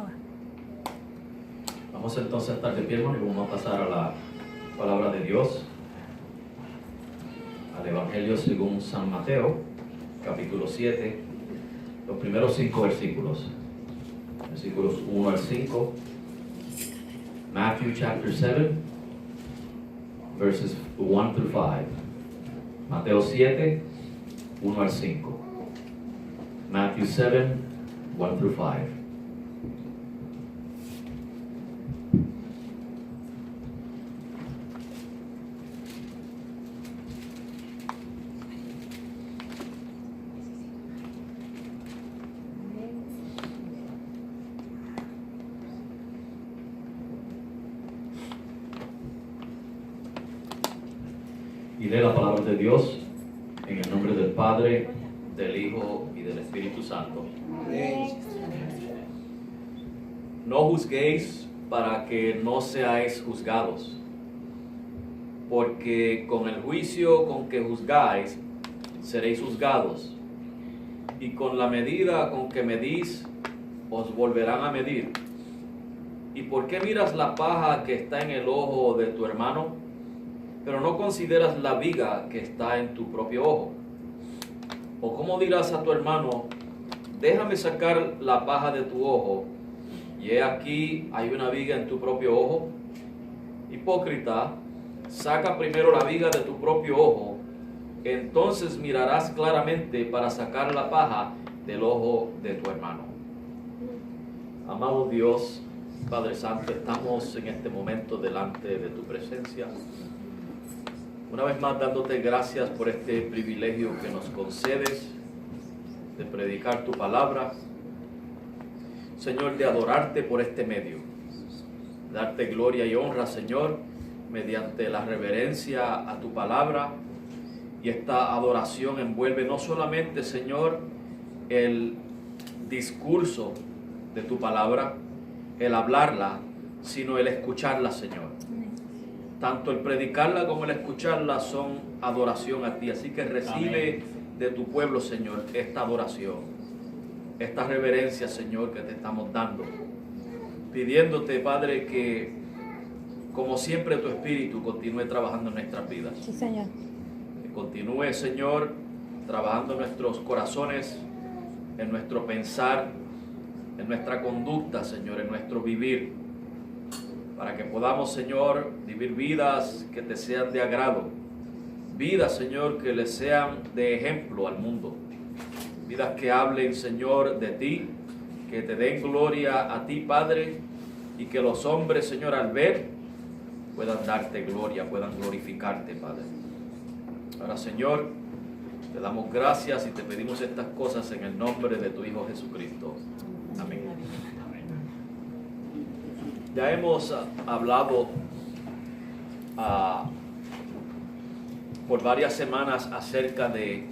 Ahora. Vamos entonces a estar de pie, hermano, y vamos a pasar a la palabra de Dios, al Evangelio según San Mateo, capítulo 7, los primeros 5 versículos, versículos 1 al 5, Matthew chapter 7, verses 1 through 5, Mateo 7, 1 al 5, Matthew 7, 1 through 5. Y lee la palabra de Dios en el nombre del Padre, del Hijo y del Espíritu Santo. No juzguéis para que no seáis juzgados, porque con el juicio con que juzgáis seréis juzgados, y con la medida con que medís os volverán a medir. ¿Y por qué miras la paja que está en el ojo de tu hermano, pero no consideras la viga que está en tu propio ojo? ¿O cómo dirás a tu hermano, déjame sacar la paja de tu ojo, y he aquí hay una viga en tu propio ojo? Hipócrita, saca primero la viga de tu propio ojo, entonces mirarás claramente para sacar la paja del ojo de tu hermano. Amado Dios, Padre Santo, estamos en este momento delante de tu presencia. Una vez más dándote gracias por este privilegio que nos concedes de predicar tu palabra. Señor, de adorarte por este medio. Darte gloria y honra, Señor, mediante la reverencia a tu palabra. Y esta adoración envuelve no solamente, Señor, el discurso de tu palabra, el hablarla, sino el escucharla, Señor. Tanto el predicarla como el escucharla son adoración a ti. Así que recibe de tu pueblo, Señor, esta adoración, esta reverencia, Señor, que te estamos dando. Pidiéndote, Padre, que como siempre tu Espíritu continúe trabajando en nuestras vidas. Sí, Señor. Que continúe, Señor, trabajando en nuestros corazones, en nuestro pensar, en nuestra conducta, Señor, en nuestro vivir. Para que podamos, Señor, vivir vidas que te sean de agrado. Vidas, Señor, que le sean de ejemplo al mundo. Vidas que hablen, Señor, de ti, que te den gloria a ti, Padre, y que los hombres, Señor, al ver, puedan darte gloria, puedan glorificarte, Padre. Ahora, Señor, te damos gracias y te pedimos estas cosas en el nombre de tu Hijo Jesucristo. Amén. Ya hemos hablado por varias semanas acerca de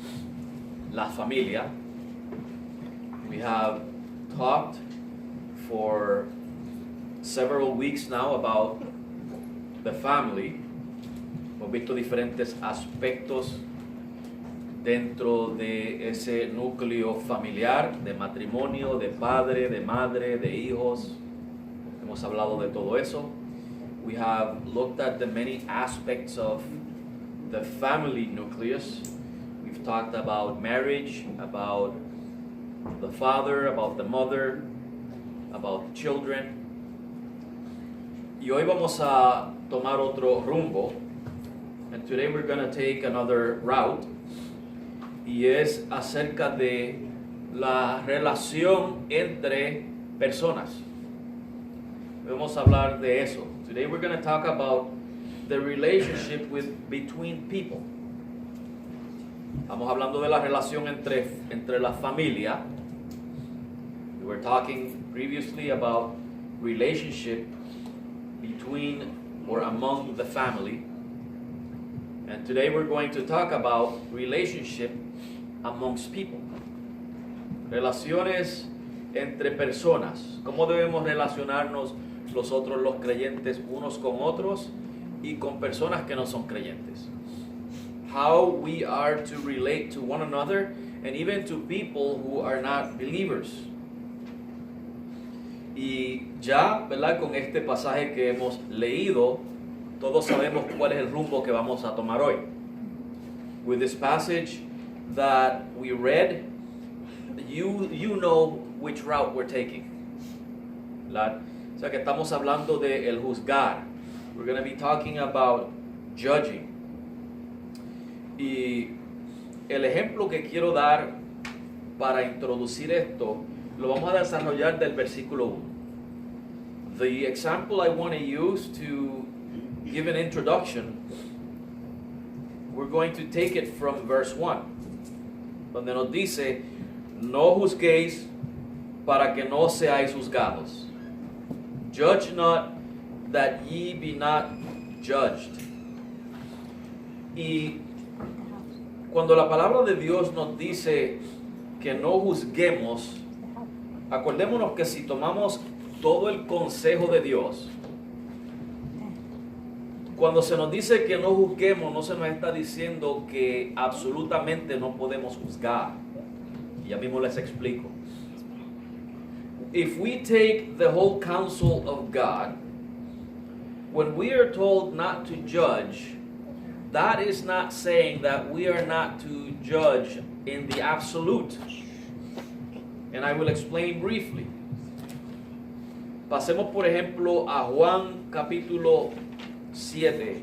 la familia. We have talked for several weeks now about the family. Hemos visto diferentes aspectos dentro de ese núcleo familiar, de matrimonio, de padre, de madre, de hijos. Hemos hablado de todo eso. We have looked at the many aspects of the family nucleus. We've talked about marriage, about the father, about the mother, about children. Y hoy vamos a tomar otro rumbo. And today we're going to take another route. Y es acerca de la relación entre personas. Vamos a hablar de eso. Today we're going to talk about the relationship between people. Estamos hablando de la relación entre la familia. We were talking previously about relationship between or among the family. And today we're going to talk about relationship amongst people. Relaciones entre personas. ¿Cómo debemos relacionarnos nosotros los creyentes unos con otros y con personas que no son creyentes? How we are to relate to one another and even to people who are not believers. Y ya, ¿verdad? Con este pasaje que hemos leído, todos sabemos cuál es el rumbo que vamos a tomar hoy. With this passage that we read, you know which route we're taking. ¿Verdad? O sea que estamos hablando de el juzgar. We're going to be talking about judging. Y el ejemplo que quiero dar para introducir esto, lo vamos a desarrollar del versículo 1. The example I want to use to give an introduction, we're going to take it from verse 1, donde nos dice, no juzguéis para que no seáis juzgados. Judge not that ye be not judged. Y cuando la palabra de Dios nos dice que no juzguemos, acordémonos que si tomamos todo el consejo de Dios, cuando se nos dice que no juzguemos, no se nos está diciendo que absolutamente no podemos juzgar. Y ya mismo les explico. If we take the whole counsel of God, when we are told not to judge, that is not saying that we are not to judge in the absolute. And I will explain briefly. Pasemos por ejemplo a Juan capítulo 7,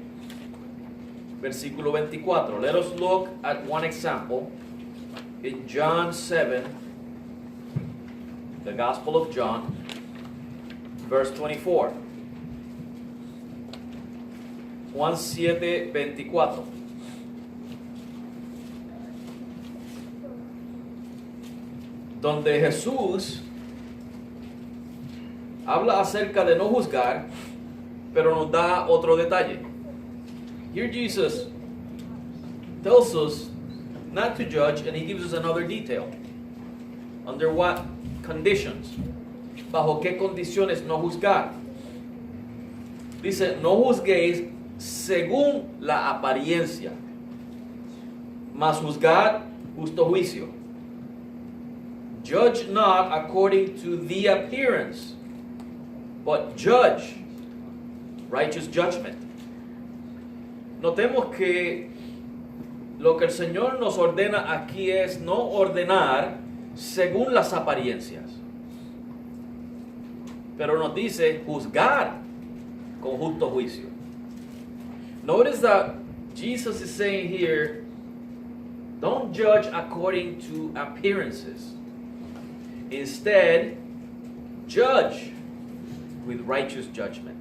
versículo 24. Let us look at one example in John 7, the Gospel of John, verse 24. Juan 7, 24. Donde Jesús habla acerca de no juzgar, pero nos da otro detalle. Here Jesus tells us not to judge, and he gives us another detail. Under what conditions? ¿Bajo qué condiciones no juzgar? Dice, no juzguéis según la apariencia, mas juzgad justo juicio. Judge not according to the appearance, but judge righteous judgment. Notemos que lo que el Señor nos ordena aquí es no ordenar según las apariencias, pero nos dice juzgar con justo juicio. Notice that Jesus is saying here, don't judge according to appearances. Instead, judge with righteous judgment.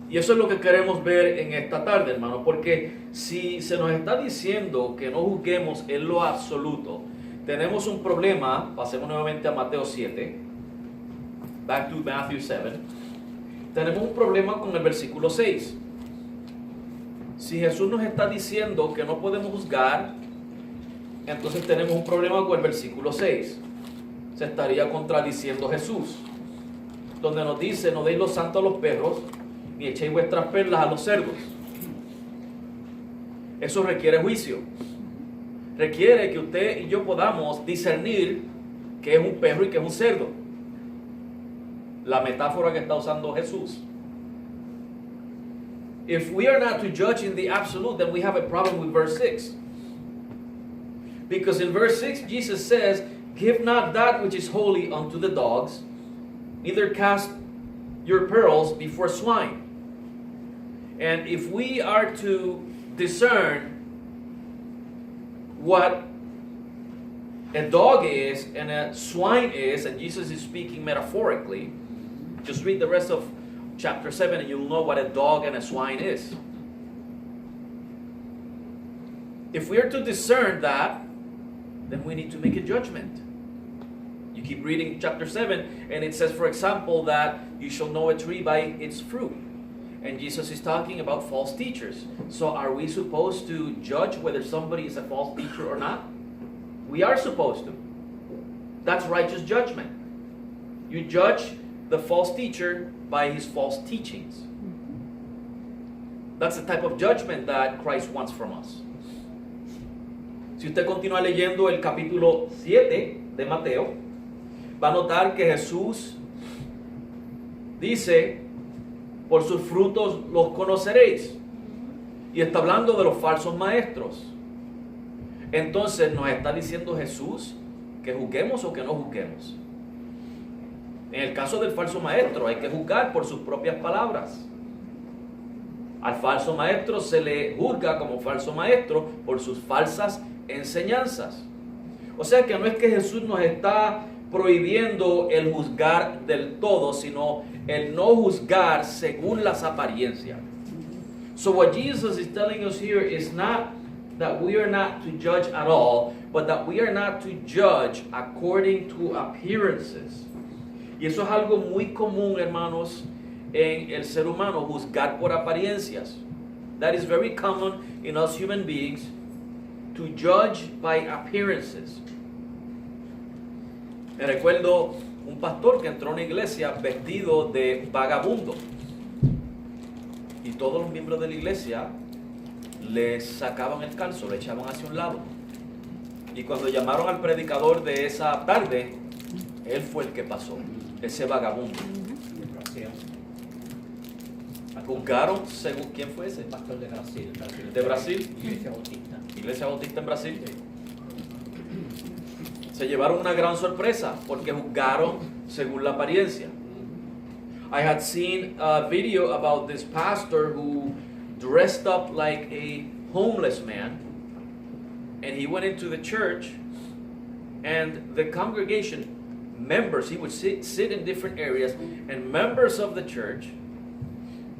Y eso es lo que queremos ver en esta tarde, hermano, porque si se nos está diciendo que no juzguemos en lo absoluto, tenemos un problema. Pasemos nuevamente a Mateo 7. Back to Matthew 7. Tenemos un problema con el versículo 6. Si Jesús nos está diciendo que no podemos juzgar, entonces tenemos un problema con el versículo 6. Se estaría contradiciendo Jesús, donde nos dice, no deis lo santo a los perros, ni echéis vuestras perlas a los cerdos. Eso requiere juicio. Requiere que usted y yo podamos discernir qué es un perro y qué es un cerdo. La metáfora que está usando Jesús. If we are not to judge in the absolute, then we have a problem with verse 6. Because in verse 6, Jesus says, give not that which is holy unto the dogs, neither cast your pearls before swine. And if we are to discern what a dog is and a swine is, and Jesus is speaking metaphorically, just read the rest of chapter 7 and you'll know what a dog and a swine is. If we are to discern that, then we need to make a judgment. You keep reading chapter 7 and it says, for example, that you shall know a tree by its fruit. And Jesus is talking about false teachers. So are we supposed to judge whether somebody is a false teacher or not? We are supposed to. That's righteous judgment. You judge the false teacher by his false teachings. That's the type of judgment that Christ wants from us. Si usted continúa leyendo el capítulo 7 de Mateo, va a notar que Jesús dice, por sus frutos los conoceréis. Y está hablando de los falsos maestros. Entonces, ¿nos está diciendo Jesús que juzguemos o que no juzguemos? En el caso del falso maestro, hay que juzgar por sus propias palabras. Al falso maestro se le juzga como falso maestro por sus falsas enseñanzas. O sea que no es que Jesús nos está prohibiendo el juzgar del todo, sino el no juzgar según las apariencias. So what Jesus is telling us here is not that we are not to judge at all, but that we are not to judge according to appearances. Y eso es algo muy común, hermanos, en el ser humano, juzgar por apariencias. That is very common in us human beings, to judge by appearances. Me recuerdo un pastor que entró a una iglesia vestido de vagabundo. Y todos los miembros de la iglesia le sacaban el calzo, le echaban hacia un lado. Y cuando llamaron al predicador de esa tarde, él fue el que pasó, ese vagabundo. ¿Juzgaron según quién fue ese? Pastor de Brasil. ¿De Brasil? Iglesia Bautista. Iglesia Bautista en Brasil. Se llevaron una gran sorpresa porque juzgaron según la apariencia. I had seen a video about this pastor who dressed up like a homeless man, and he went into the church, and the congregation members, he would sit in different areas, and members of the church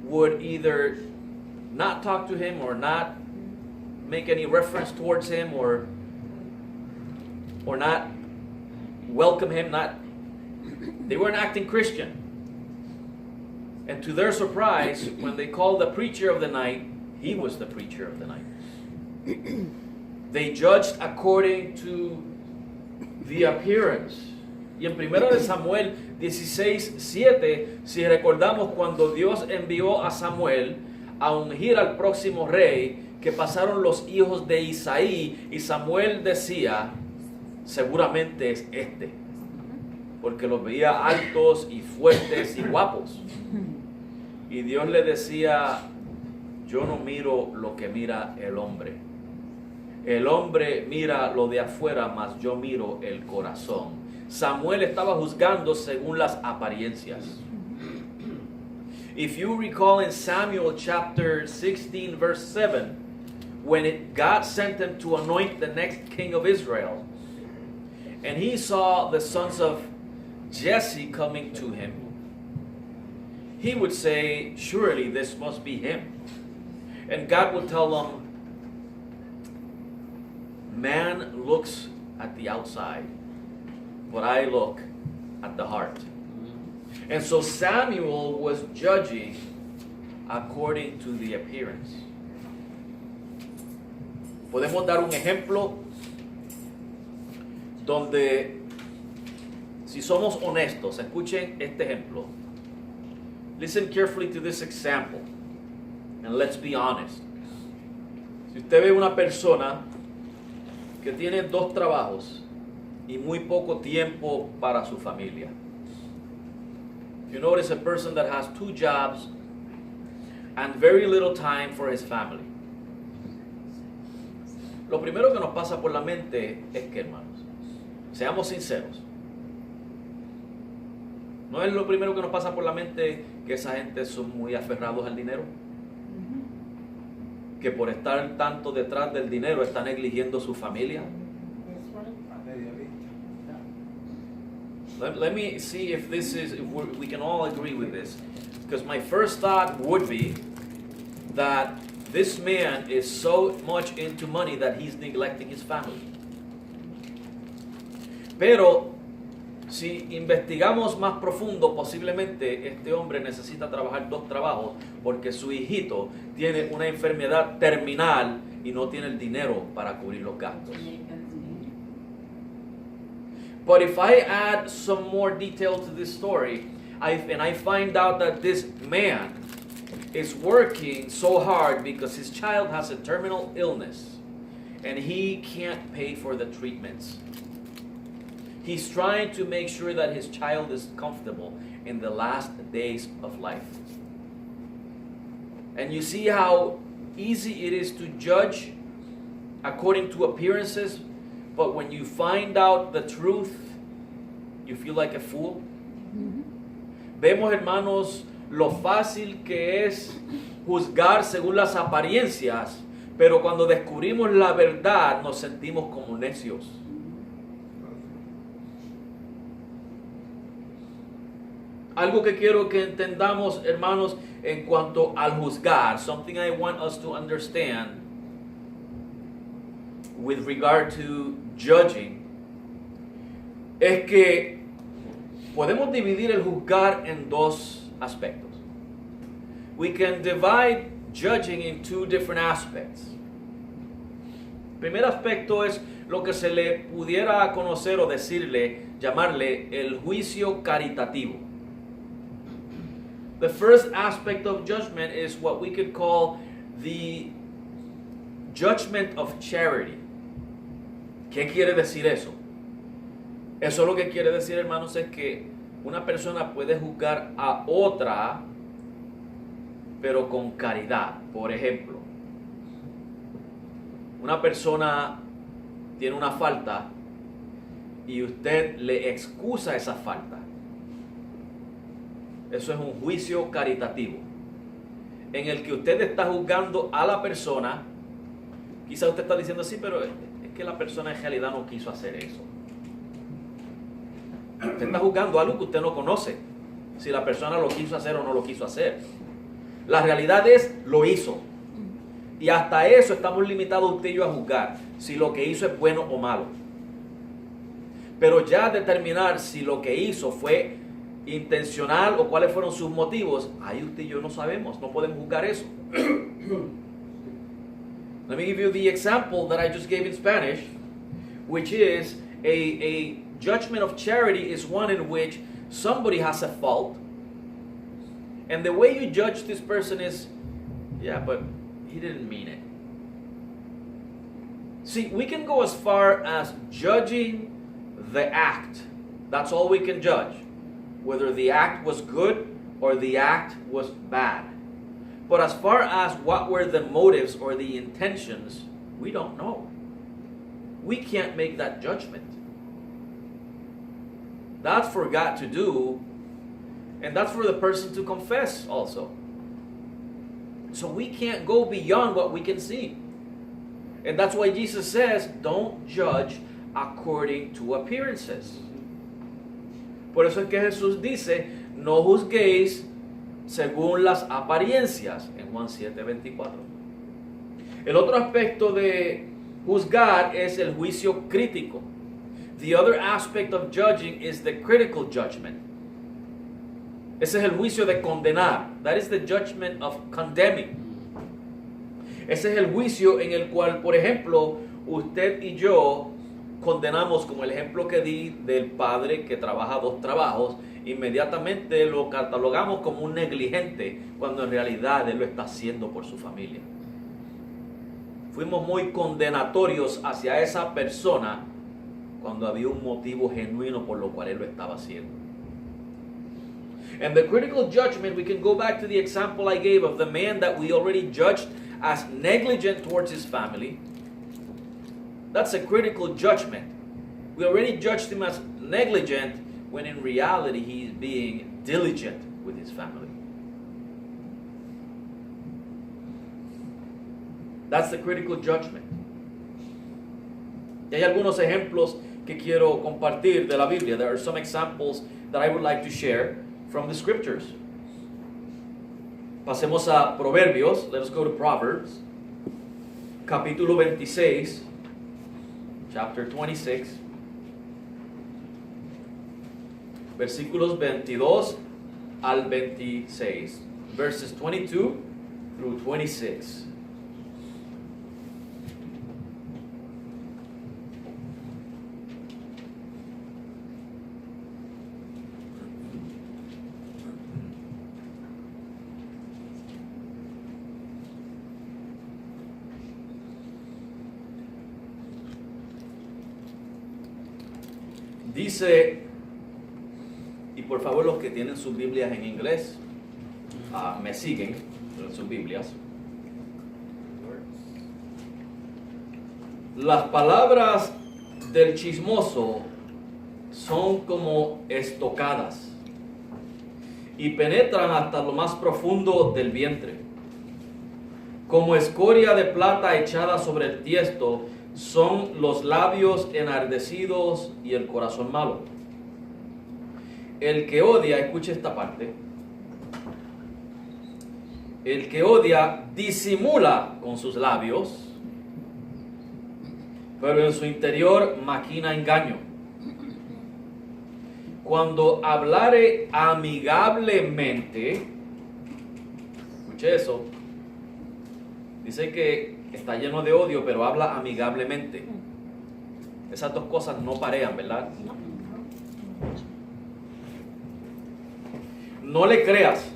would either not talk to him or not make any reference towards him or not welcome him, they weren't acting Christian. And to their surprise, when they called the preacher of the night, he was the preacher of the night. They judged according to the appearance. Y en 1 Samuel 16:7, si recordamos cuando Dios envió a Samuel a ungir al próximo rey, que pasaron los hijos de Isaí, y Samuel decía, seguramente es este, porque los veía altos y fuertes y guapos. Y Dios le decía, yo no miro lo que mira el hombre. El hombre mira lo de afuera, mas yo miro el corazón. Samuel estaba juzgando según las apariencias. If you recall in Samuel chapter 16 verse 7, when God sent him to anoint the next king of Israel, and he saw the sons of Jesse coming to him, he would say, surely this must be him. And God would tell them, man looks at the outside, but I look at the heart. And so Samuel was judging according to the appearance. Podemos dar un ejemplo donde, si somos honestos, escuchen este ejemplo. Listen carefully to this example, and let's be honest. Si usted ve una persona que tiene 2 trabajos y muy poco tiempo para su familia. You notice a person that has 2 jobs and very little time for his family. Lo primero que nos pasa por la mente es que, hermanos, seamos sinceros. ¿No es lo primero que nos pasa por la mente que esa gente son muy aferrados al dinero? Que por estar tanto detrás del dinero están negligiendo su familia. Let me see if this is, if we can all agree with this. Because my first thought would be that this man is so much into money that he's neglecting his family. Pero si investigamos más profundo, posiblemente este hombre necesita trabajar 2 trabajos porque su hijito tiene una enfermedad terminal y no tiene el dinero para cubrir los gastos. But if I add some more detail to this story, and I find out that this man is working so hard because his child has a terminal illness and he can't pay for the treatments. He's trying to make sure that his child is comfortable in the last days of life. And you see how easy it is to judge according to appearances, but when you find out the truth, you feel like a fool. Vemos, hermanos, lo fácil que es juzgar según las apariencias, pero cuando descubrimos la verdad nos sentimos como necios. Algo que quiero que entendamos, hermanos, en cuanto al juzgar, something I want us to understand with regard to judging, es que podemos dividir el juzgar en dos aspectos. We can divide judging in two different aspects. El primer aspecto es lo que se le pudiera conocer o decirle, llamarle el juicio caritativo. The first aspect of judgment is what we could call the judgment of charity. ¿Qué quiere decir eso? Eso lo que quiere decir, hermanos, es que una persona puede juzgar a otra, pero con caridad. Por ejemplo, una persona tiene una falta y usted le excusa esa falta. Eso es un juicio caritativo, en el que usted está juzgando a la persona. Quizá usted está diciendo, sí, pero es que la persona en realidad no quiso hacer eso. Usted está juzgando algo que usted no conoce, si la persona lo quiso hacer o no lo quiso hacer. La realidad es, lo hizo. Y hasta eso estamos limitados usted y yo a juzgar, si lo que hizo es bueno o malo. Pero ya determinar si lo que hizo fue intencional o cuáles fueron sus motivos, ahí usted y yo no sabemos, no podemos juzgar eso. Let me give you the example that I just gave in Spanish, which is a judgment of charity is one in which somebody has a fault, and the way you judge this person is, yeah, but he didn't mean it. See, we can go as far as judging the act. That's all we can judge. Whether the act was good or the act was bad. But as far as what were the motives or the intentions, we don't know. We can't make that judgment. That's for God to do, and that's for the person to confess also. So we can't go beyond what we can see. And that's why Jesus says, don't judge according to appearances. Por eso es que Jesús dice, no juzguéis según las apariencias, en Juan 7:24. El otro aspecto de juzgar es el juicio crítico. The other aspect of judging is the critical judgment. Ese es el juicio de condenar. That is the judgment of condemning. Ese es el juicio en el cual, por ejemplo, usted y yo condenamos, como el ejemplo que di del padre que trabaja 2 trabajos, inmediatamente lo catalogamos como un negligente, cuando en realidad él lo está haciendo por su familia. Fuimos muy condenatorios hacia esa persona cuando había un motivo genuino por lo cual él lo estaba haciendo. And the critical judgment, we can go back to the example I gave of the man that we already judged as negligent towards his family. That's a critical judgment. We already judged him as negligent when in reality he is being diligent with his family. That's the critical judgment. Y hay algunos ejemplos que quiero compartir de la Biblia. There are some examples that I would like to share from the scriptures. Pasemos a Proverbios. Let us go to Proverbs. Capítulo 26. Chapter 26. Versículos 22 al 26. Verses 22 through 26. Dice, y por favor los que tienen sus Biblias en inglés, me siguen en sus Biblias. Las palabras del chismoso son como estocadas y penetran hasta lo más profundo del vientre. Como escoria de plata echada sobre el tiesto son los labios enardecidos y el corazón malo. El que odia, escuche esta parte, el que odia disimula con sus labios, pero en su interior maquina engaño. Cuando hablare amigablemente, escuche eso, dice que está lleno de odio, pero habla amigablemente. Esas dos cosas no parean, ¿verdad? No le creas,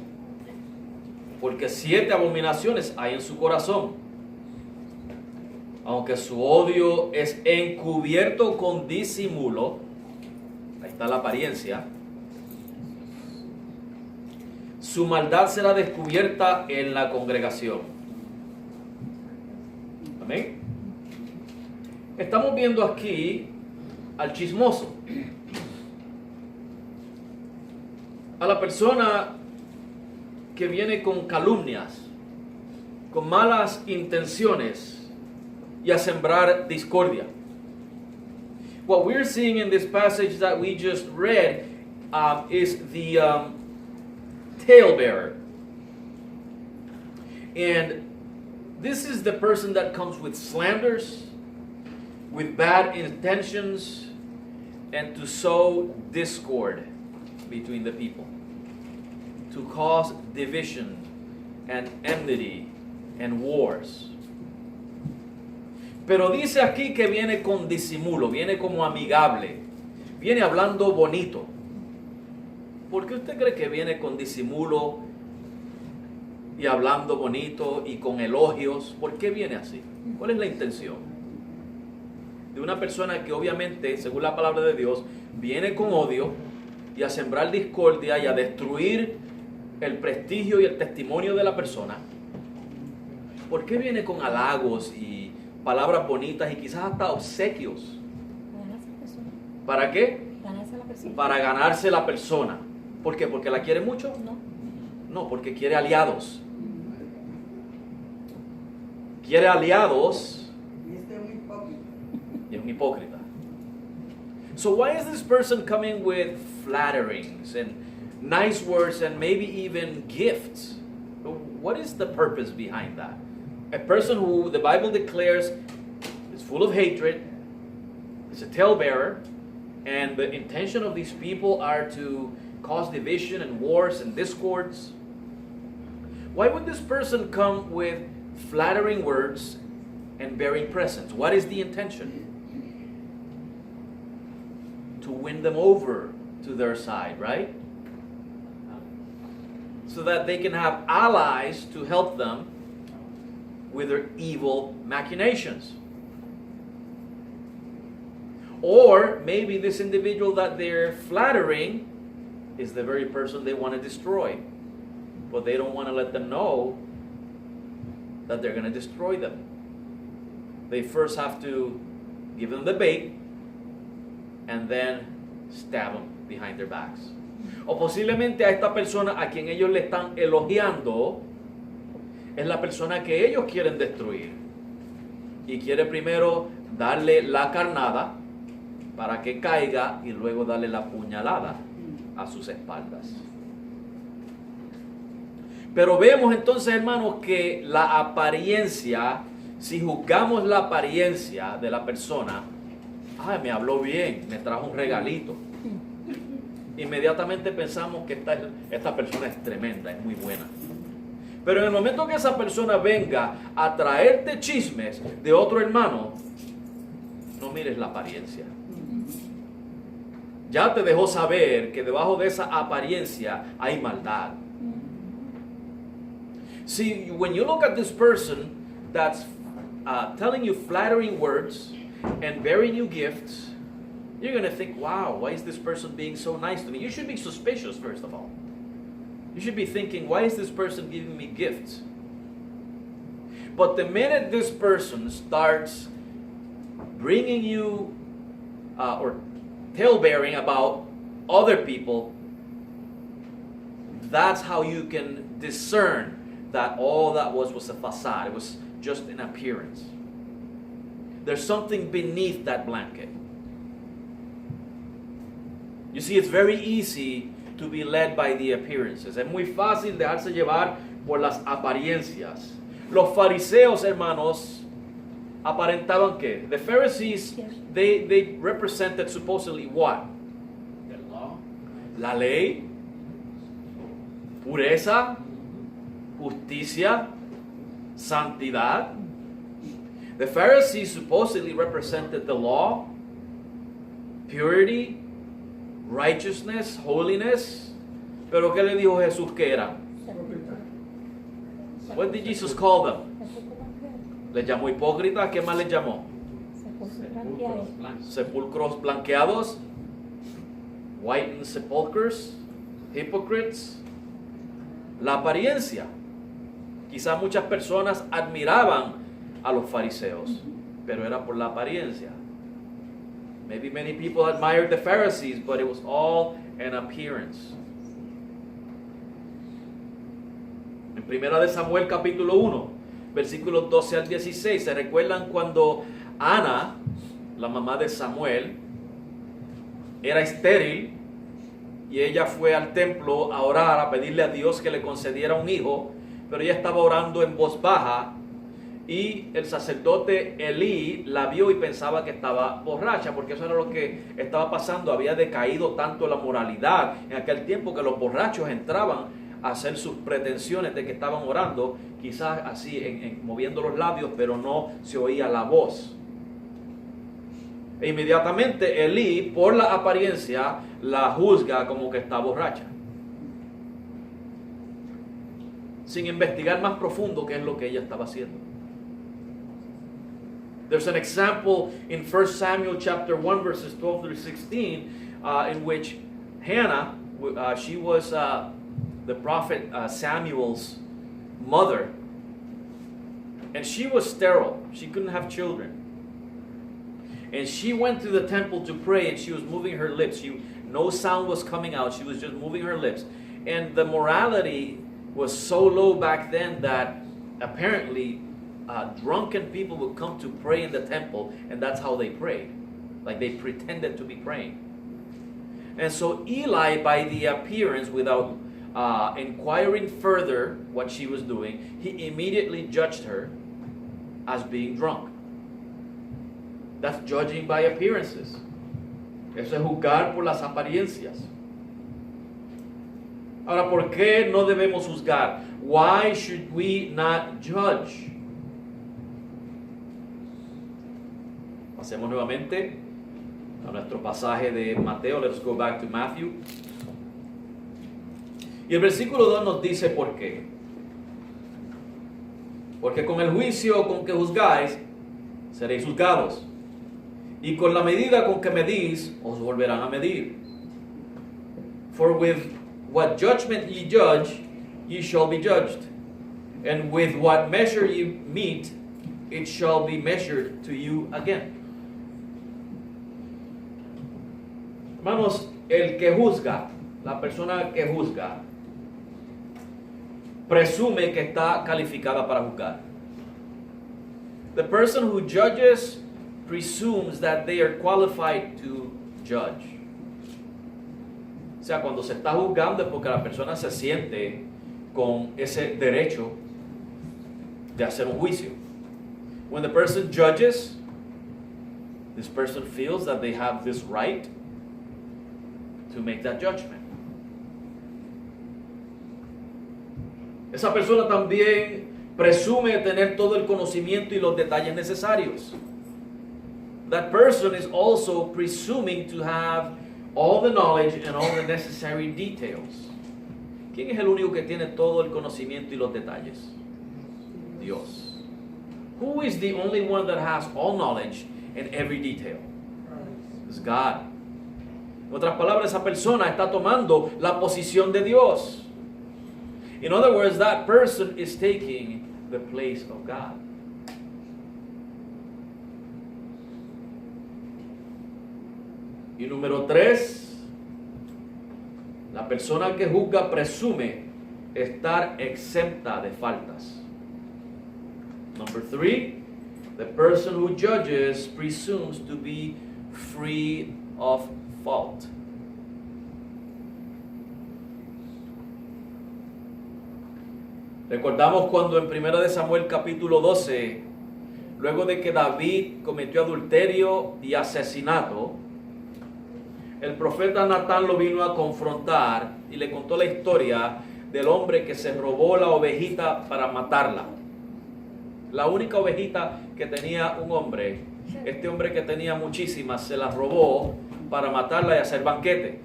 porque 7 abominaciones hay en su corazón. Aunque su odio es encubierto con disimulo, ahí está la apariencia, su maldad será descubierta en la congregación. Amén. Estamos viendo aquí al chismoso, a la persona que viene con calumnias, con malas intenciones y a sembrar discordia. What we're seeing in this passage that we just read is the talebearer. And this is the person that comes with slanders, with bad intentions, and to sow discord between the people, to cause division and enmity and wars. Pero dice aquí que viene con disimulo, viene como amigable, viene hablando bonito. ¿Por qué usted cree que viene con disimulo y hablando bonito y con elogios? ¿Por qué viene así? ¿Cuál es la intención? De una persona que obviamente, según la palabra de Dios, viene con odio y a sembrar discordia y a destruir el prestigio y el testimonio de la persona. ¿Por qué viene con halagos y palabras bonitas y quizás hasta obsequios? ¿Para qué? Para ganarse la persona. ¿Por qué? ¿Porque la quiere mucho? No, porque quiere aliados. Quiere aliados. Y es un hipócrita. So why is this person coming with flatterings and nice words and maybe even gifts? What is the purpose behind that? A person who the Bible declares is full of hatred, is a talebearer, and the intention of these people are to cause division and wars and discords. Why would this person come with flattering words and bearing presents? What is the intention? To win them over to their side, right? So that they can have allies to help them with their evil machinations. Or maybe this individual that they're flattering is the very person they want to destroy, but they don't want to let them know that they're going to destroy them. They first have to give them the bait and then stab them behind their backs. O posiblemente a esta persona a quien ellos le están elogiando es la persona que ellos quieren destruir y quiere primero darle la carnada para que caiga y luego darle la puñalada a sus espaldas. Pero vemos entonces, hermanos, que la apariencia, si juzgamos la apariencia de la persona, me habló bien, me trajo un regalito, inmediatamente pensamos que esta persona es tremenda, es muy buena. Pero en el momento que esa persona venga a traerte chismes de otro hermano, no mires la apariencia. Ya te dejó saber que debajo de esa apariencia hay maldad. See, when you look at this person that's telling you flattering words and bearing you gifts, You're going to think, wow, why is this person being so nice to me? You should be suspicious, first of all. You should be thinking, why is this person giving me gifts? But the minute this person starts bringing you or tale-bearing about other people, that's how you can discern that all that was a facade. It was just an appearance. There's something beneath that blanket. You see, it's very easy to be led by the appearances. Es muy fácil dejarse llevar por las apariencias. Los fariseos, hermanos, aparentaban que the Pharisees, they represented supposedly what? The law. La ley, pureza, justicia, santidad. The Pharisees supposedly represented the law, purity, righteousness, holiness. Pero ¿qué le dijo Jesús que era? What did Jesus call them? ¿Les llamó hipócritas? ¿Qué más les llamó? Sepulcros blanqueados, whitened sepulchres, hypocrites. La apariencia. Quizás muchas personas admiraban a los fariseos, pero era por la apariencia. Maybe many people admired the Pharisees, but it was all an appearance. En Primera de Samuel capítulo 1, versículos 12 al 16, ¿se recuerdan cuando Ana, la mamá de Samuel, era estéril y ella fue al templo a orar, a pedirle a Dios que le concediera un hijo, pero ella estaba orando en voz baja y el sacerdote Elí la vio y pensaba que estaba borracha, porque eso era lo que estaba pasando. Había decaído tanto la moralidad en aquel tiempo que los borrachos entraban a hacer sus pretensiones de que estaban orando, quizás así moviendo los labios, pero no se oía la voz. E inmediatamente Elí, por la apariencia, la juzga como que está borracha, sin investigar más profundo qué es lo que ella estaba haciendo. There's an example in 1 Samuel chapter 1 verses 12 through 16 in which Hannah, she was the prophet Samuel's mother, and she was sterile. She couldn't have children. And she went to the temple to pray, and she was moving her lips. No sound was coming out. She was just moving her lips. And the morality was so low back then that apparently drunken people would come to pray in the temple, and that's how they prayed. Like they pretended to be praying. And so Eli, by the appearance, without inquiring further what she was doing, he immediately judged her as being drunk. That's judging by appearances. Eso es juzgar por las apariencias. Ahora, ¿por qué no debemos juzgar? Why should we not judge? Pasemos nuevamente a nuestro pasaje de Mateo. Let's go back to Matthew. Y el versículo 2 nos dice por qué. Porque con el juicio con que juzgáis, seréis juzgados. Y con la medida con que medís, os volverán a medir. For with what judgment ye judge, ye shall be judged. And with what measure ye meet, it shall be measured to you again. Hermanos, el que juzga, la persona que juzga, presume que está calificada para juzgar. The person who judges presumes that they are qualified to judge. O sea, cuando se está juzgando es porque la persona se siente con ese derecho de hacer un juicio. When the person judges, this person feels that they have this right to make that judgment. Esa persona también presume tener todo el conocimiento y los detalles necesarios. That person is also presuming to have all the knowledge and all the necessary details. ¿Quién es el único que tiene todo el conocimiento y los detalles? Dios. Who is the only one that has all knowledge and every detail? It's God. En otras palabras, esa persona está tomando la posición de Dios. In other words, that person is taking the place of God. Y número 3, la persona que juzga presume estar exenta de faltas. Number 3, the person who judges presumes to be free of fault. Recordamos cuando en 1 de Samuel capítulo 12, luego de que David cometió adulterio y asesinato, el profeta Natán lo vino a confrontar y le contó la historia del hombre que se robó la ovejita para matarla. La única ovejita que tenía un hombre, este hombre que tenía muchísimas, se las robó para matarla y hacer banquete.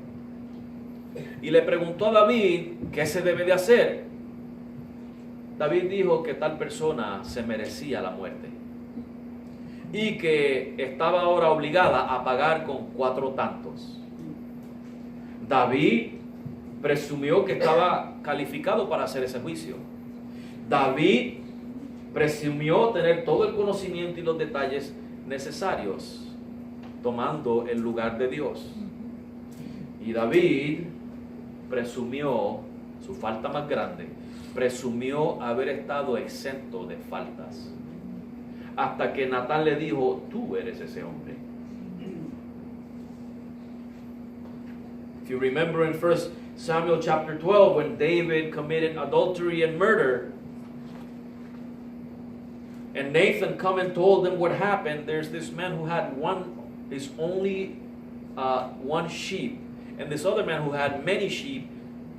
Y le preguntó a David qué se debe de hacer. David dijo que tal persona se merecía la muerte y que estaba ahora obligada a pagar con 4 tantos. David presumió que estaba calificado para hacer ese juicio. David presumió tener todo el conocimiento y los detalles necesarios, tomando el lugar de Dios. Y David presumió, su falta más grande, presumió haber estado exento de faltas. Hasta que Natán le dijo, tú eres ese hombre. If you remember in 1 Samuel chapter 12, when David committed adultery and murder, and Nathan come and told him what happened, there's this man who had only one sheep, and this other man who had many sheep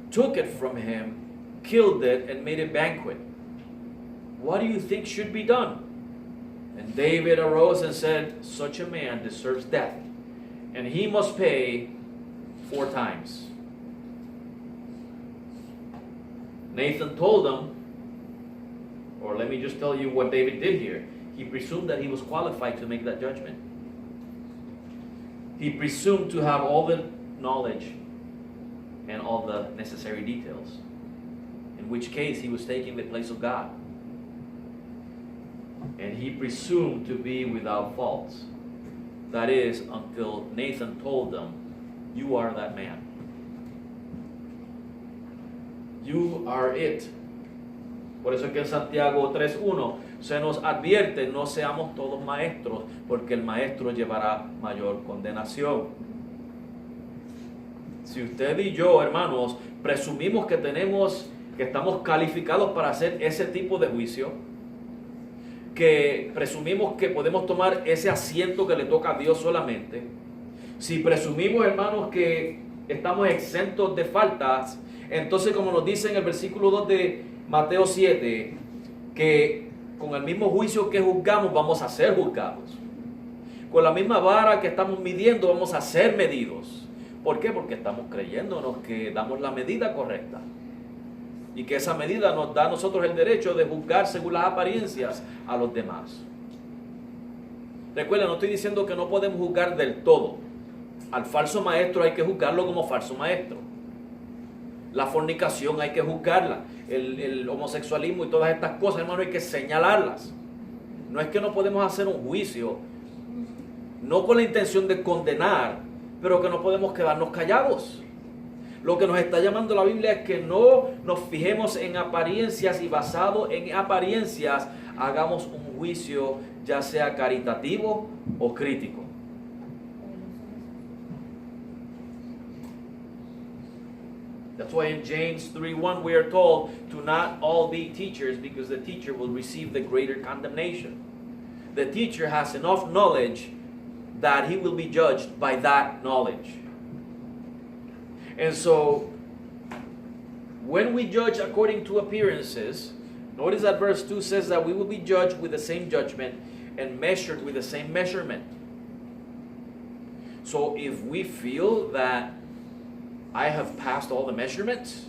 took it from him, killed it, and made a banquet. What do you think should be done? And David arose and said, such a man deserves death, and he must pay 4 times. Nathan told him, or let me just tell you what David did here. He presumed that he was qualified to make that judgment. He presumed to have all the knowledge and all the necessary details, in which case he was taking the place of God. And he presumed to be without faults. That is, until Nathan told them, you are that man. You are it. Por eso es que en Santiago 3:1 se nos advierte, no seamos todos maestros, porque el maestro llevará mayor condenación. Si usted y yo, hermanos, presumimos que estamos calificados para hacer ese tipo de juicio, que presumimos que podemos tomar ese asiento que le toca a Dios solamente, si presumimos, hermanos, que estamos exentos de faltas, entonces, como nos dice en el versículo 2 de Mateo 7, que con el mismo juicio que juzgamos vamos a ser juzgados. Con la misma vara que estamos midiendo vamos a ser medidos. ¿Por qué? Porque estamos creyéndonos que damos la medida correcta. Y que esa medida nos da a nosotros el derecho de juzgar según las apariencias a los demás. Recuerden, no estoy diciendo que no podemos juzgar del todo. Al falso maestro hay que juzgarlo como falso maestro. La fornicación hay que juzgarla. El homosexualismo y todas estas cosas, hermano, hay que señalarlas. No es que no podemos hacer un juicio, no con la intención de condenar, pero que no podemos quedarnos callados. Lo que nos está llamando la Biblia es que no nos fijemos en apariencias y basado en apariencias hagamos un juicio ya sea caritativo o crítico. That's why in James 3:1 we are told to not all be teachers, because the teacher will receive the greater condemnation. The teacher has enough knowledge that he will be judged by that knowledge. And so, when we judge according to appearances, notice that verse 2 says that we will be judged with the same judgment and measured with the same measurement. So if we feel that I have passed all the measurements,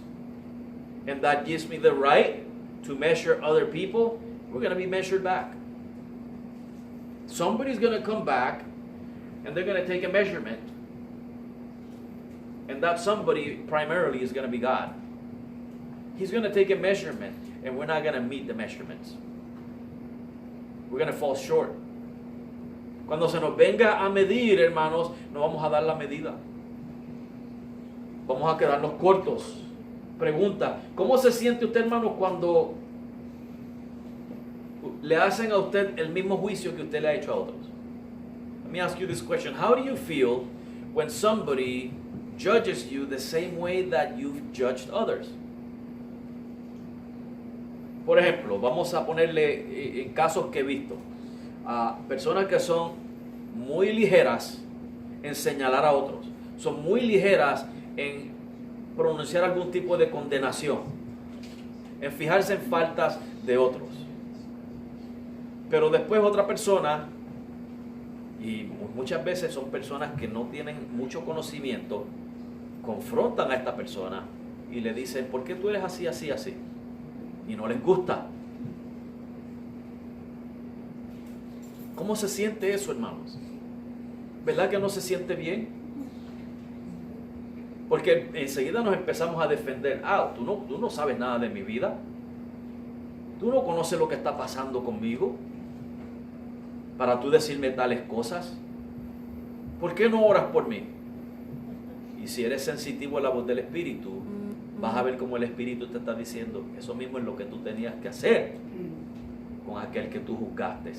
and that gives me the right to measure other people, we're going to be measured back. Somebody's going to come back, and they're going to take a measurement. And that somebody primarily is going to be God. He's going to take a measurement, and we're not going to meet the measurements. We're going to fall short. Cuando se nos venga a medir, hermanos, no vamos a dar la medida. Vamos a quedarnos cortos. Pregunta, ¿cómo se siente usted, hermano, cuando le hacen a usted el mismo juicio que usted le ha hecho a otros? Let me ask you this question. How do you feel when somebody judges you the same way that you've judged others? Por ejemplo, vamos a ponerle en casos que he visto a personas que son muy ligeras en señalar a otros, son muy ligeras en pronunciar algún tipo de condenación, en fijarse en faltas de otros. Pero después otra persona, y muchas veces son personas que no tienen mucho conocimiento, confrontan a esta persona y le dicen, ¿por qué tú eres así, así, así? Y no les gusta. ¿Cómo se siente eso, hermanos? ¿Verdad que no se siente bien? Porque enseguida nos empezamos a defender. Tú no sabes nada de mi vida. Tú no conoces lo que está pasando conmigo para tú decirme tales cosas. ¿Por qué no oras por mí? Y si eres sensitivo a la voz del Espíritu, vas a ver cómo el Espíritu te está diciendo, eso mismo es lo que tú tenías que hacer con aquel que tú juzgaste.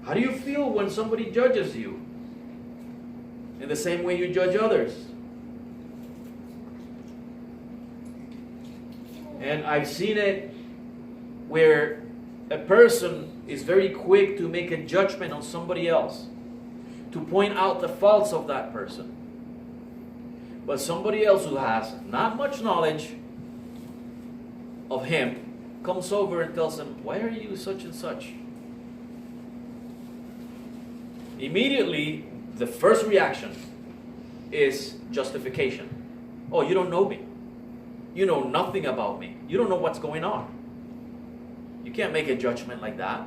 How do you feel when somebody judges you in the same way you judge others? And I've seen it where a person is very quick to make a judgment on somebody else, to point out the faults of that person. But somebody else who has not much knowledge of him comes over and tells him, why are you such and such? Immediately, the first reaction is justification. Oh, you don't know me. You know nothing about me. You don't know what's going on. You can't make a judgment like that.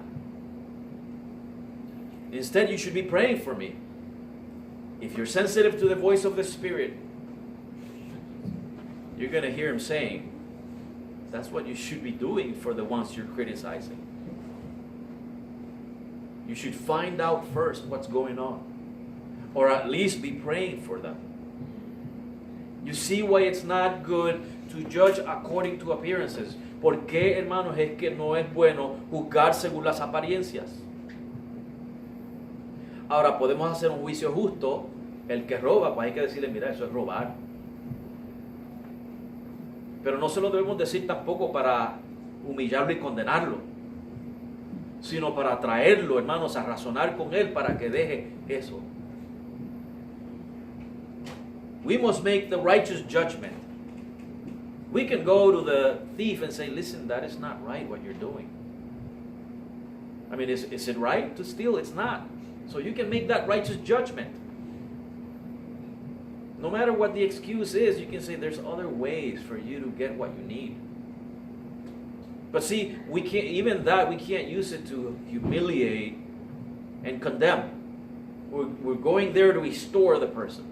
Instead, you should be praying for me. If you're sensitive to the voice of the Spirit, you're going to hear him saying, that's what you should be doing for the ones you're criticizing. You should find out first what's going on, or at least be praying for them. You see why it's not good to judge according to appearances. ¿Por qué, hermanos, es que no es bueno juzgar según las apariencias? Ahora, podemos hacer un juicio justo. El que roba, pues hay que decirle, mira, eso es robar. Pero no se lo debemos decir tampoco para humillarlo y condenarlo, sino para traerlo, hermanos, a razonar con él para que deje eso. We must make the righteous judgment. We can go to the thief and say, listen, that is not right what you're doing. I mean, is it right to steal? It's not. So you can make that righteous judgment. No matter what the excuse is, you can say there's other ways for you to get what you need. But see, we can't use it to humiliate and condemn. We're going there to restore the person.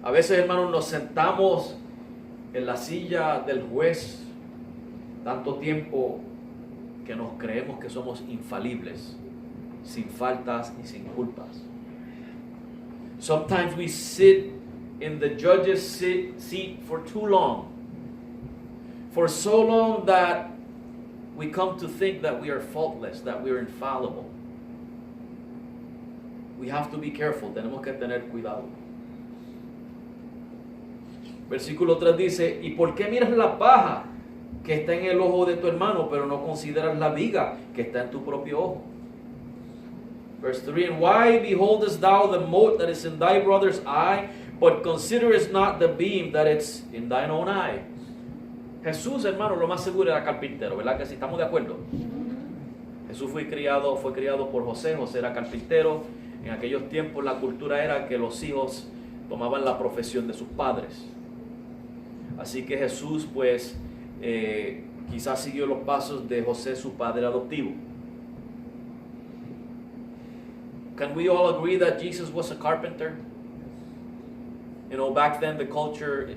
A veces, hermanos, nos sentamos en la silla del juez tanto tiempo que nos creemos que somos infalibles, sin faltas y sin culpas. Sometimes we sit in the judge's seat for too long. For so long that we come to think that we are faultless, that we are infallible. We have to be careful. Tenemos que tener cuidado. Versículo 3 dice, ¿y por qué miras la paja que está en el ojo de tu hermano, pero no consideras la viga que está en tu propio ojo? Verse 3, and why beholdest thou the mote that is in thy brother's eye, but considerest not the beam that is in thine own eye? Jesús, hermano, lo más seguro era carpintero, ¿verdad que sí? ¿Estamos de acuerdo? Jesús fue criado por José. José era carpintero. En aquellos tiempos la cultura era que los hijos tomaban la profesión de sus padres. Así que Jesús, pues, quizás siguió los pasos de José, su padre adoptivo. Can we all agree that Jesus was a carpenter? You know, back then the culture,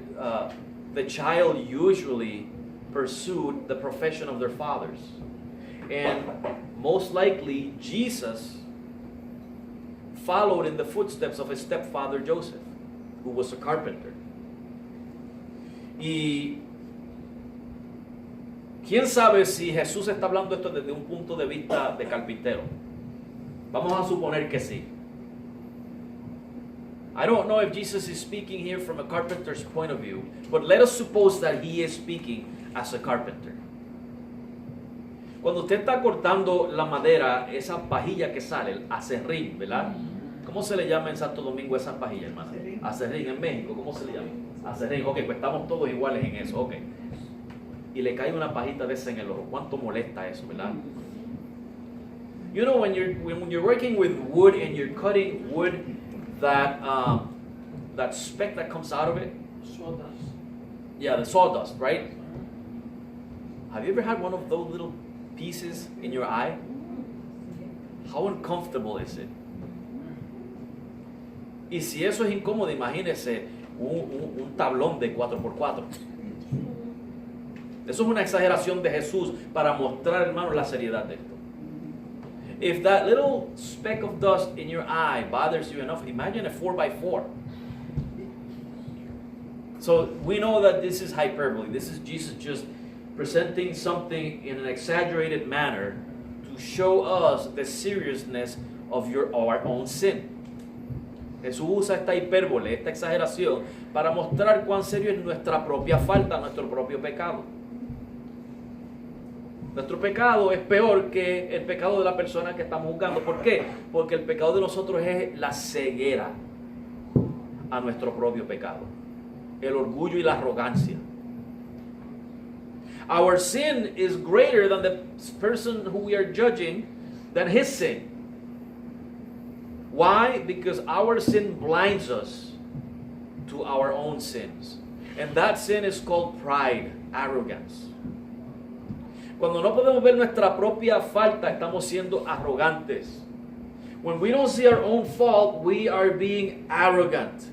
the child usually pursued the profession of their fathers. And most likely Jesus followed in the footsteps of his stepfather Joseph, who was a carpenter. Y quién sabe si Jesús está hablando esto desde un punto de vista de carpintero. Vamos a suponer que sí. I don't know if Jesus is speaking here from a carpenter's point of view, but let us suppose that he is speaking as a carpenter. Cuando usted está cortando la madera, esa pajilla que sale, el aserrín, ¿verdad? ¿Cómo se le llama en Santo Domingo esa pajilla, hermano? Aserrín. En México, ¿cómo se le llama? Aserrín. Ok, pues estamos todos iguales en eso, ok. Y le cae una pajita de esa en el ojo. ¿Cuánto molesta eso, verdad? You know, when you're working with wood and you're cutting wood, that speck that comes out of it? Sawdust. Yeah, the sawdust, right? Have you ever had one of those little pieces in your eye? How uncomfortable is it? Y si eso es incómodo, imagínese un tablón de 4x4. Eso es una exageración de Jesús para mostrar, hermanos, la seriedad de esto. If that little speck of dust in your eye bothers you enough, imagine a 4x4. So we know that this is hyperbole. This is Jesus just presenting something in an exaggerated manner to show us the seriousness of our own sin. Jesús usa esta hipérbole, esta exageración, para mostrar cuán serio es nuestra propia falta, nuestro propio pecado. Nuestro pecado es peor que el pecado de la persona que estamos juzgando. ¿Por qué? Porque el pecado de nosotros es la ceguera a nuestro propio pecado. El orgullo y la arrogancia. Our sin is greater than the person who we are judging, than his sin. Why? Because our sin blinds us to our own sins. And that sin is called pride, arrogance. Cuando no podemos ver nuestra propia falta, estamos siendo arrogantes. When we don't see our own fault, we are being arrogant.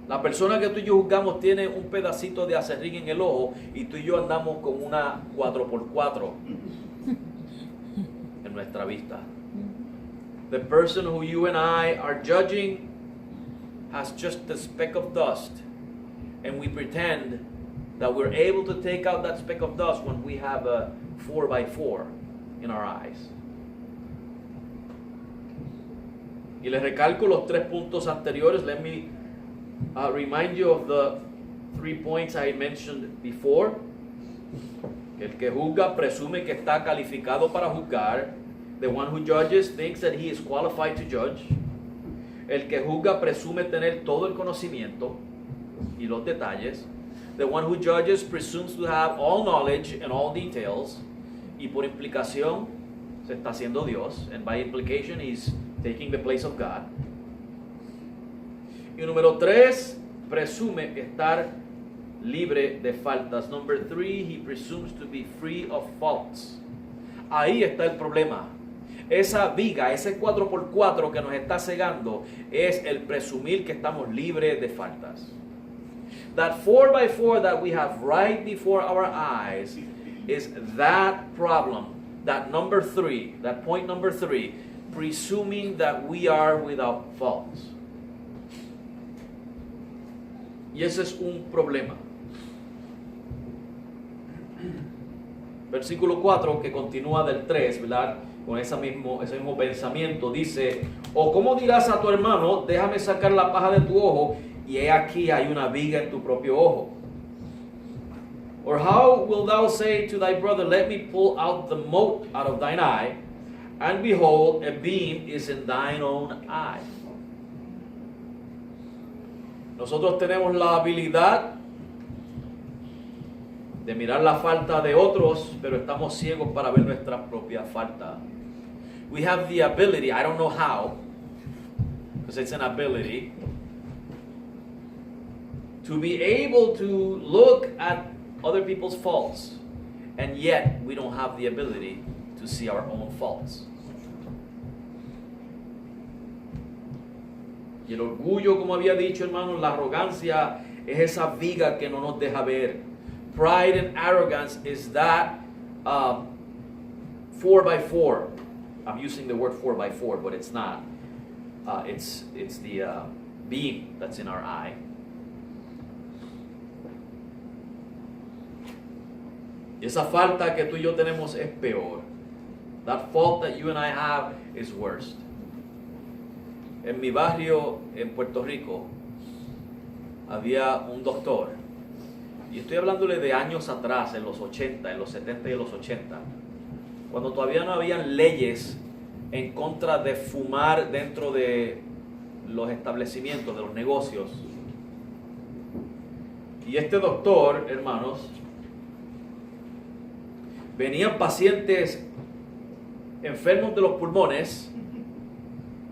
La persona que tú y yo juzgamos tiene un pedacito de aserrín en el ojo y tú y yo andamos con una 4x4 en nuestra vista. The person who you and I are judging has just a speck of dust, and we pretend that we're able to take out that speck of dust when we have a 4x4 in our eyes. Y les recalco los 3 puntos anteriores. Let me remind you of the 3 points I mentioned before. El que juzga presume que está calificado para juzgar. The one who judges thinks that he is qualified to judge. El que juzga presume tener todo el conocimiento y los detalles. The one who judges presumes to have all knowledge and all details. Y por implicación se está haciendo Dios. And by implication he's taking the place of God. Y número 3, presume estar libre de faltas. Number 3, he presumes to be free of faults. Ahí está el problema. Esa viga, ese 4x4 que nos está cegando es el presumir que estamos libres de faltas. That 4x4 that we have right before our eyes is that problem, that number 3, that point number 3, presuming that we are without faults. Y ese es un problema. Versículo 4, que continúa del 3, ¿verdad? Con ese mismo pensamiento, dice: o cómo dirás a tu hermano, déjame sacar la paja de tu ojo, y he aquí hay una viga en tu propio ojo. Or how wilt thou say to thy brother, let me pull out the mote out of thine eye, and behold, a beam is in thine own eye. Nosotros tenemos la habilidad de mirar la falta de otros, pero estamos ciegos para ver nuestra propia falta. We have the ability, I don't know how, because it's an ability, to be able to look at other people's faults, and yet we don't have the ability to see our own faults. Y el orgullo, como había dicho, hermanos, la arrogancia es esa viga que no nos deja ver. Pride and arrogance is that 4x4. I'm using the word 4x4, but it's not. It's the beam that's in our eye. Y esa falta que tú y yo tenemos es peor. That fault that you and I have is worst. En mi barrio en Puerto Rico había un doctor, y estoy hablándole de años atrás, en los 80, en los 70 y en los 80, cuando todavía no habían leyes en contra de fumar dentro de los establecimientos, de los negocios. Y este doctor, hermanos, venían pacientes enfermos de los pulmones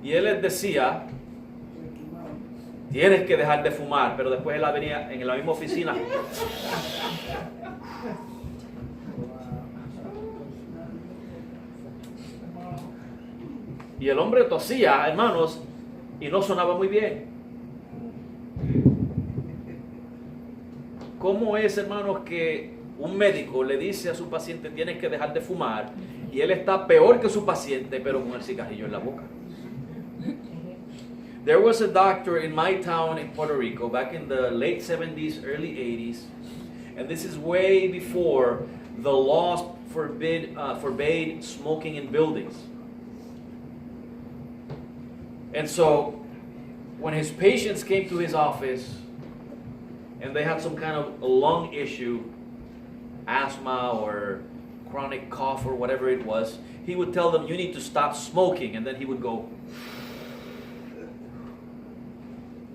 y él les decía: tienes que dejar de fumar, pero después él venía en la misma oficina. Y el hombre tosía, hermanos, y no sonaba muy bien. ¿Cómo es, hermanos, que un médico le dice a su paciente tienes que dejar de fumar, y él está peor que su paciente, pero con el cigarrillo en la boca? There was a doctor in my town in Puerto Rico back in the late 70s, early 80s, and this is way before the laws forbade smoking in buildings. And so, when his patients came to his office and they had some kind of a lung issue, asthma or chronic cough or whatever it was, he would tell them, you need to stop smoking, and then he would go.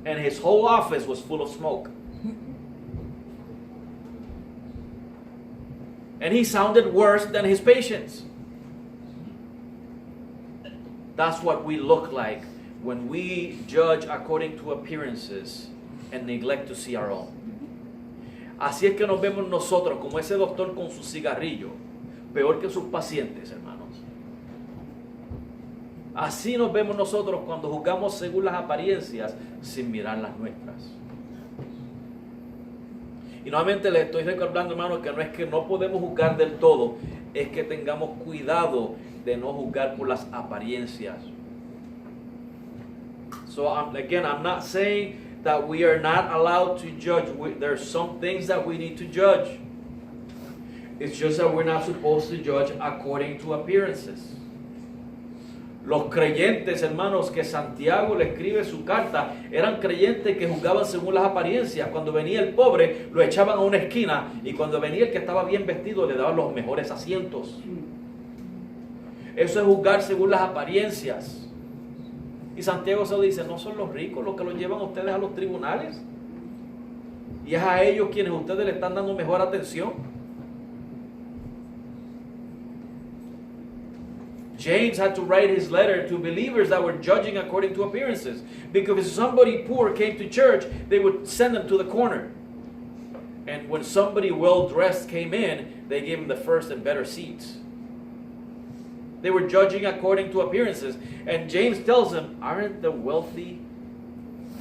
And his whole office was full of smoke. And he sounded worse than his patients. That's what we look like when we judge according to appearances and neglect to see our own. Así es que nos vemos nosotros, como ese doctor con su cigarrillo, peor que sus pacientes, hermanos. Así nos vemos nosotros cuando juzgamos según las apariencias sin mirar las nuestras. Y nuevamente les estoy recordando, hermanos, que no es que no podemos juzgar del todo, es que tengamos cuidado de no juzgar por las apariencias. So again, I'm not saying that we are not allowed to judge. There's some things that we need to judge. It's just that we're not supposed to judge according to appearances. Los creyentes, hermanos, que Santiago le escribe su carta, eran creyentes que juzgaban según las apariencias. Cuando venía el pobre, lo echaban a una esquina, y cuando venía el que estaba bien vestido, le daban los mejores asientos. Eso es juzgar según las apariencias. Y Santiago se lo dice, ¿no son los ricos los que los llevan a ustedes a los tribunales? Y es a ellos quienes ustedes le están dando mejor atención. James had to write his letter to believers that were judging according to appearances. Because if somebody poor came to church, they would send them to the corner. And when somebody well-dressed came in, they gave them the first and better seats. They were judging according to appearances. And James tells them, aren't the wealthy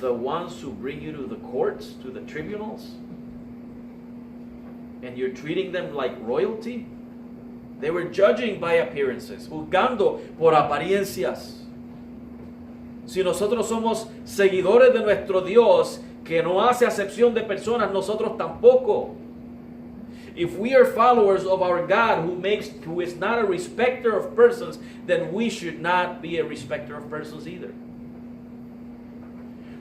the ones who bring you to the courts, to the tribunals? And you're treating them like royalty? They were judging by appearances, juzgando por apariencias. Si nosotros somos seguidores de nuestro Dios, que no hace acepción de personas, nosotros tampoco. If we are followers of our God who is not a respecter of persons, then we should not be a respecter of persons either.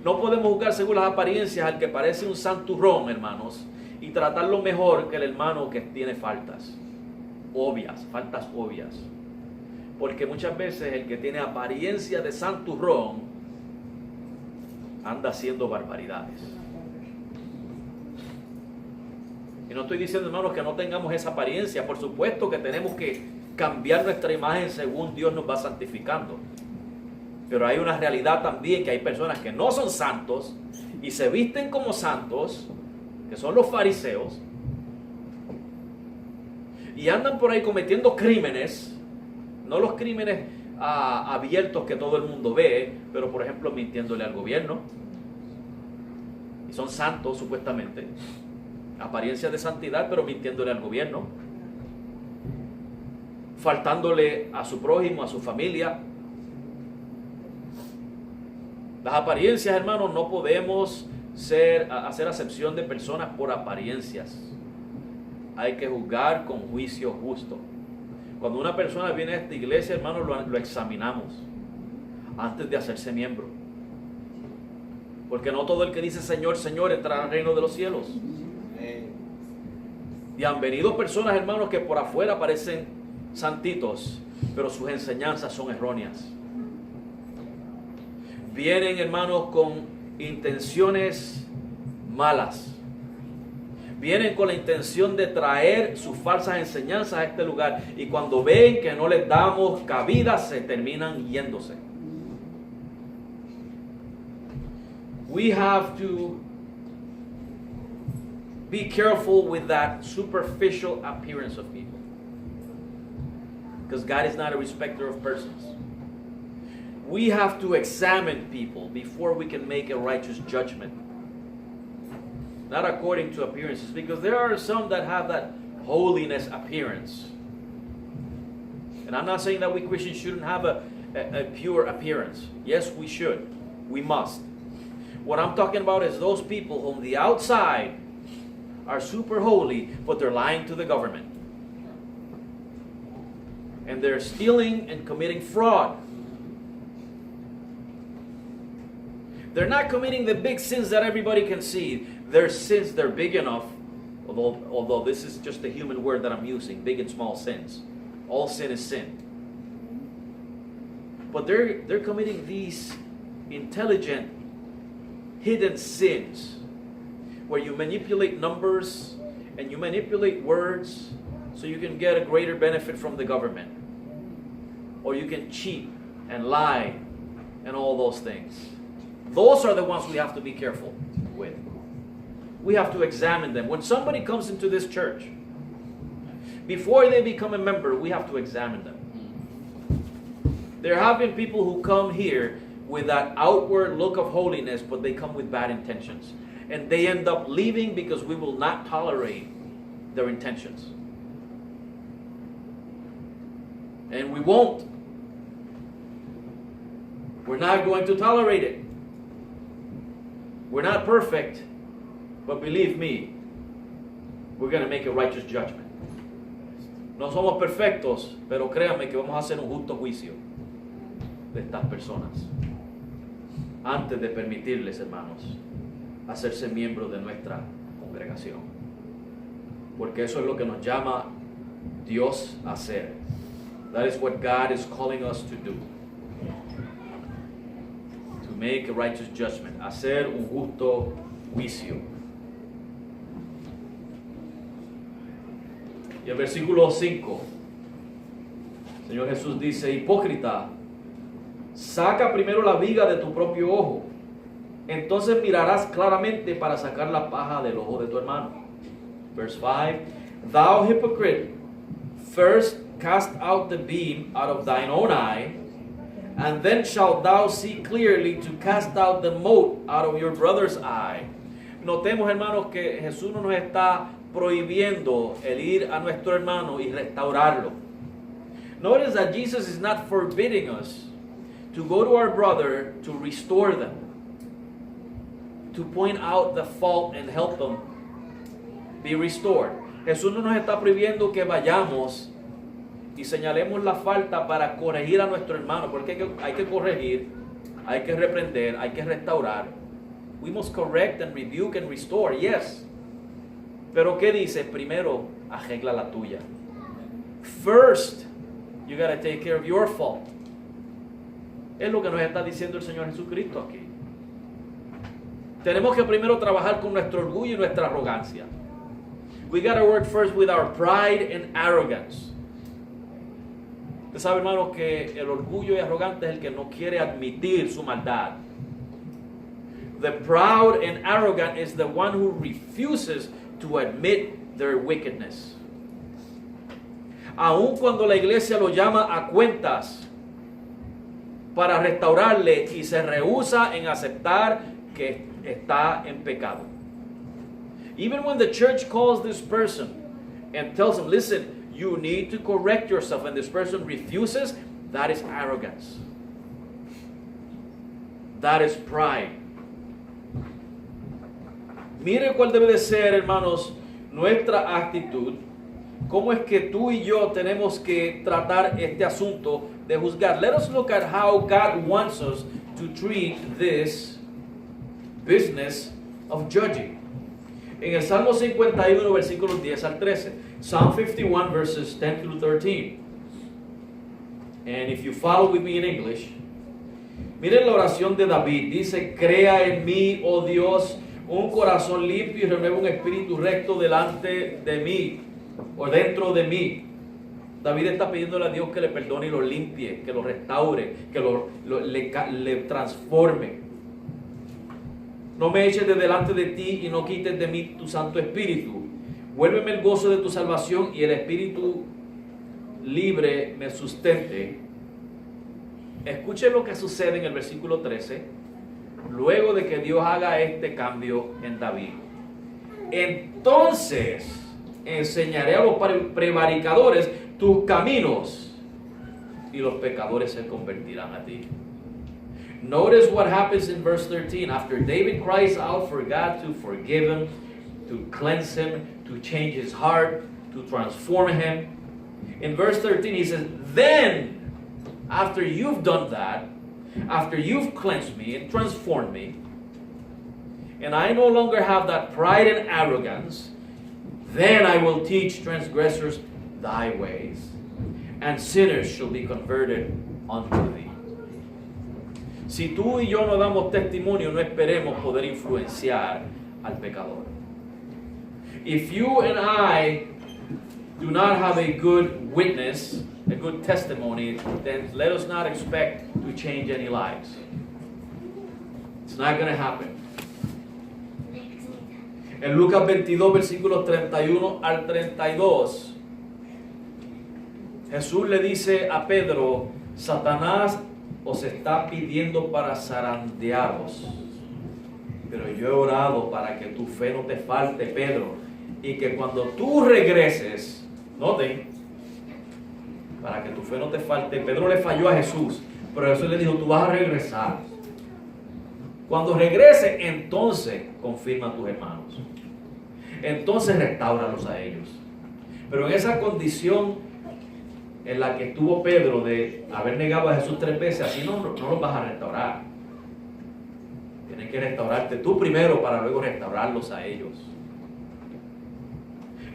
No podemos juzgar según las apariencias al que parece un santurrón, hermanos, y tratarlo mejor que el hermano que tiene faltas obvias. Porque muchas veces el que tiene apariencia de santurrón anda haciendo barbaridades. Y no estoy diciendo, hermanos, que no tengamos esa apariencia. Por supuesto que tenemos que cambiar nuestra imagen según Dios nos va santificando. Pero hay una realidad también, que hay personas que no son santos y se visten como santos, que son los fariseos, y andan por ahí cometiendo crímenes No los crímenes abiertos que todo el mundo ve, pero por ejemplo mintiéndole al gobierno. Y son santos supuestamente. Apariencia de santidad, pero mintiéndole al gobierno. Faltándole a su prójimo, a su familia. Las apariencias, hermanos, no podemos hacer acepción de personas por apariencias. Hay que juzgar con juicio justo. Cuando una persona viene a esta iglesia, hermanos, lo examinamos antes de hacerse miembro. Porque no todo el que dice Señor, Señor entrará al reino de los cielos. Y han venido personas, hermanos, que por afuera parecen santitos, pero sus enseñanzas son erróneas. Vienen, hermanos, con intenciones malas. Vienen con la intención de traer sus falsas enseñanzas a este lugar. Y cuando ven que no les damos cabida, se terminan yéndose. We have to be careful with that superficial appearance of people. Because God is not a respecter of persons. We have to examine people before we can make a righteous judgment. Not according to appearances, because there are some that have that holiness appearance. And I'm not saying that we Christians shouldn't have a pure appearance. Yes, we should. We must. What I'm talking about is those people on the outside are super holy, but they're lying to the government. And they're stealing and committing fraud. They're not committing the big sins that everybody can see. Their sins, they're big enough, although this is just a human word that I'm using, big and small sins. All sin is sin. But they're committing these intelligent, hidden sins, where you manipulate numbers and you manipulate words so you can get a greater benefit from the government. Or you can cheat and lie and all those things. Those are the ones we have to be careful with. We have to examine them. When somebody comes into this church, before they become a member, we have to examine them. There have been people who come here with that outward look of holiness, but they come with bad intentions. And they end up leaving because we will not tolerate their intentions. And we won't. We're not going to tolerate it. We're not perfect, but believe me, we're going to make a righteous judgment. No somos perfectos, pero créanme que vamos a hacer un justo juicio de estas personas antes de permitirles, hermanos, hacerse miembros de nuestra congregación. Porque eso es lo que nos llama Dios a hacer. That is what God is calling us to do. To make a righteous judgment. Hacer un justo juicio. Y el versículo 5, Señor Jesús dice: hipócrita, saca primero la viga de tu propio ojo, entonces mirarás claramente para sacar la paja del ojo de tu hermano. Verse 5, thou hypocrite, first cast out the beam out of thine own eye, and then shalt thou see clearly to cast out the mote out of your brother's eye. Notemos, hermanos, que Jesús no nos está prohibiendo el ir a nuestro hermano y restaurarlo. Notice that Jesus is not forbidding us to go to our brother to restore them, to point out the fault and help them be restored. Jesús no nos está prohibiendo que vayamos y señalemos la falta para corregir a nuestro hermano, porque hay que corregir, hay que reprender, hay que restaurar. We must correct and rebuke and restore, yes. Pero ¿qué dice? Primero, arregla la tuya. First, you got to take care of your fault. Es lo que nos está diciendo el Señor Jesucristo aquí. Tenemos que primero trabajar con nuestro orgullo y nuestra arrogancia. We got to work first with our pride and arrogance. Usted sabe, hermano, que el orgullo y arrogante es el que no quiere admitir su maldad. The proud and arrogant is the one who refuses to admit their wickedness. aun cuando la iglesia lo llama a cuentas para restaurarle y se rehúsa en aceptar que está en pecado. Even when the church calls this person and tells him, listen, you need to correct yourself, and this person refuses, that is arrogance. That is pride. Mire cuál debe de ser, hermanos, nuestra actitud. ¿Cómo es que tú y yo tenemos que tratar este asunto de juzgar? Let us look at how God wants us to treat this business of judging. En el Salmo 51, versículos 10 al 13. Psalm 51, verses 10 through 13. And if you follow with me in English, miren la oración de David. Dice, crea en mí, oh Dios, un corazón limpio y renueva un espíritu recto delante de mí, o dentro de mí. David está pidiéndole a Dios que le perdone y lo limpie, que lo restaure, que le transforme. No me eches de delante de ti y no quites de mí tu Santo Espíritu. Vuélveme el gozo de tu salvación y el espíritu libre me sustente. Escuche lo que sucede en el versículo 13, luego de que Dios haga este cambio en David. Entonces enseñaré a los prevaricadores tus caminos y los pecadores se convertirán a ti. Notice what happens in verse 13. After David cries out for God to forgive him, to cleanse him, to change his heart, to transform him. In verse 13 he says, then, after you've done that, after you've cleansed me and transformed me, and I no longer have that pride and arrogance, then I will teach transgressors thy ways, and sinners shall be converted unto thee. Si tú y yo no damos testimonio, no esperemos poder influenciar al pecador. If you and I do not have a good witness, a good testimony, then let us not expect to change any lives. It's not going to happen. En Lucas 22, versículos 31 al 32, Jesús le dice a Pedro, Satanás os está pidiendo para zarandearos, pero yo he orado para que tu fe no te falte, Pedro, y que cuando tú regreses, noten, para que tu fe no te falte. Pedro le falló a Jesús, pero Jesús le dijo, tú vas a regresar. Cuando regrese, entonces confirma a tus hermanos. Entonces restáuralos a ellos. Pero en esa condición en la que estuvo Pedro de haber negado a Jesús 3 veces, así no los vas a restaurar. Tienes que restaurarte tú primero para luego restaurarlos a ellos.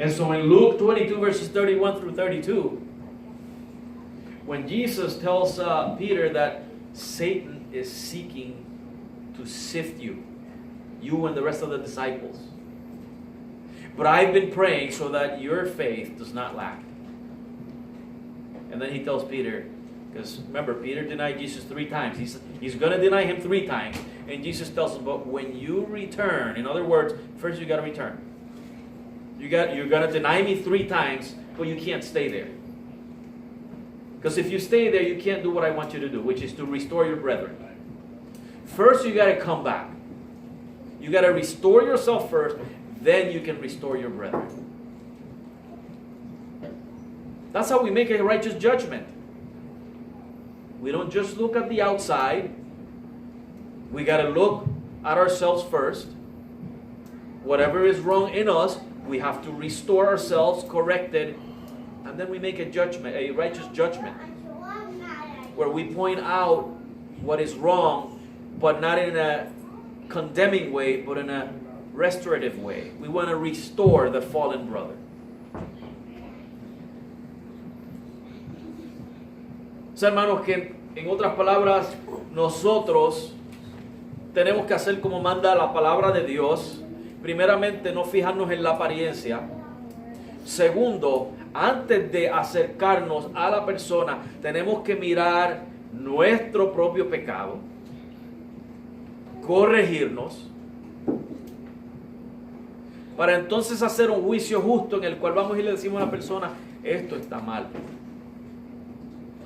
And so in Luke 22 verses 31 through 32, when Jesus tells Peter that Satan is seeking to sift you and the rest of the disciples, but I've been praying so that your faith does not lack. And then he tells Peter, because remember, Peter denied Jesus 3 times. He's going to deny him 3 times. And Jesus tells him, but when you return, in other words, first you got to return. You're going to deny me 3 times, but you can't stay there. Because if you stay there, you can't do what I want you to do, which is to restore your brethren. First, you got to come back. You got to restore yourself first, then you can restore your brethren. That's how we make a righteous judgment. We don't just look at the outside. We got to look at ourselves first. Whatever is wrong in us, we have to restore ourselves, correct it, and then we make a judgment, a righteous judgment, where we point out what is wrong, but not in a condemning way, but in a restorative way. We want to restore the fallen brother. O sea, hermanos, que en otras palabras, nosotros tenemos que hacer como manda la palabra de Dios. Primeramente, no fijarnos en la apariencia. Segundo, antes de acercarnos a la persona, tenemos que mirar nuestro propio pecado, corregirnos, para entonces hacer un juicio justo en el cual vamos y le decimos a la persona, esto está mal.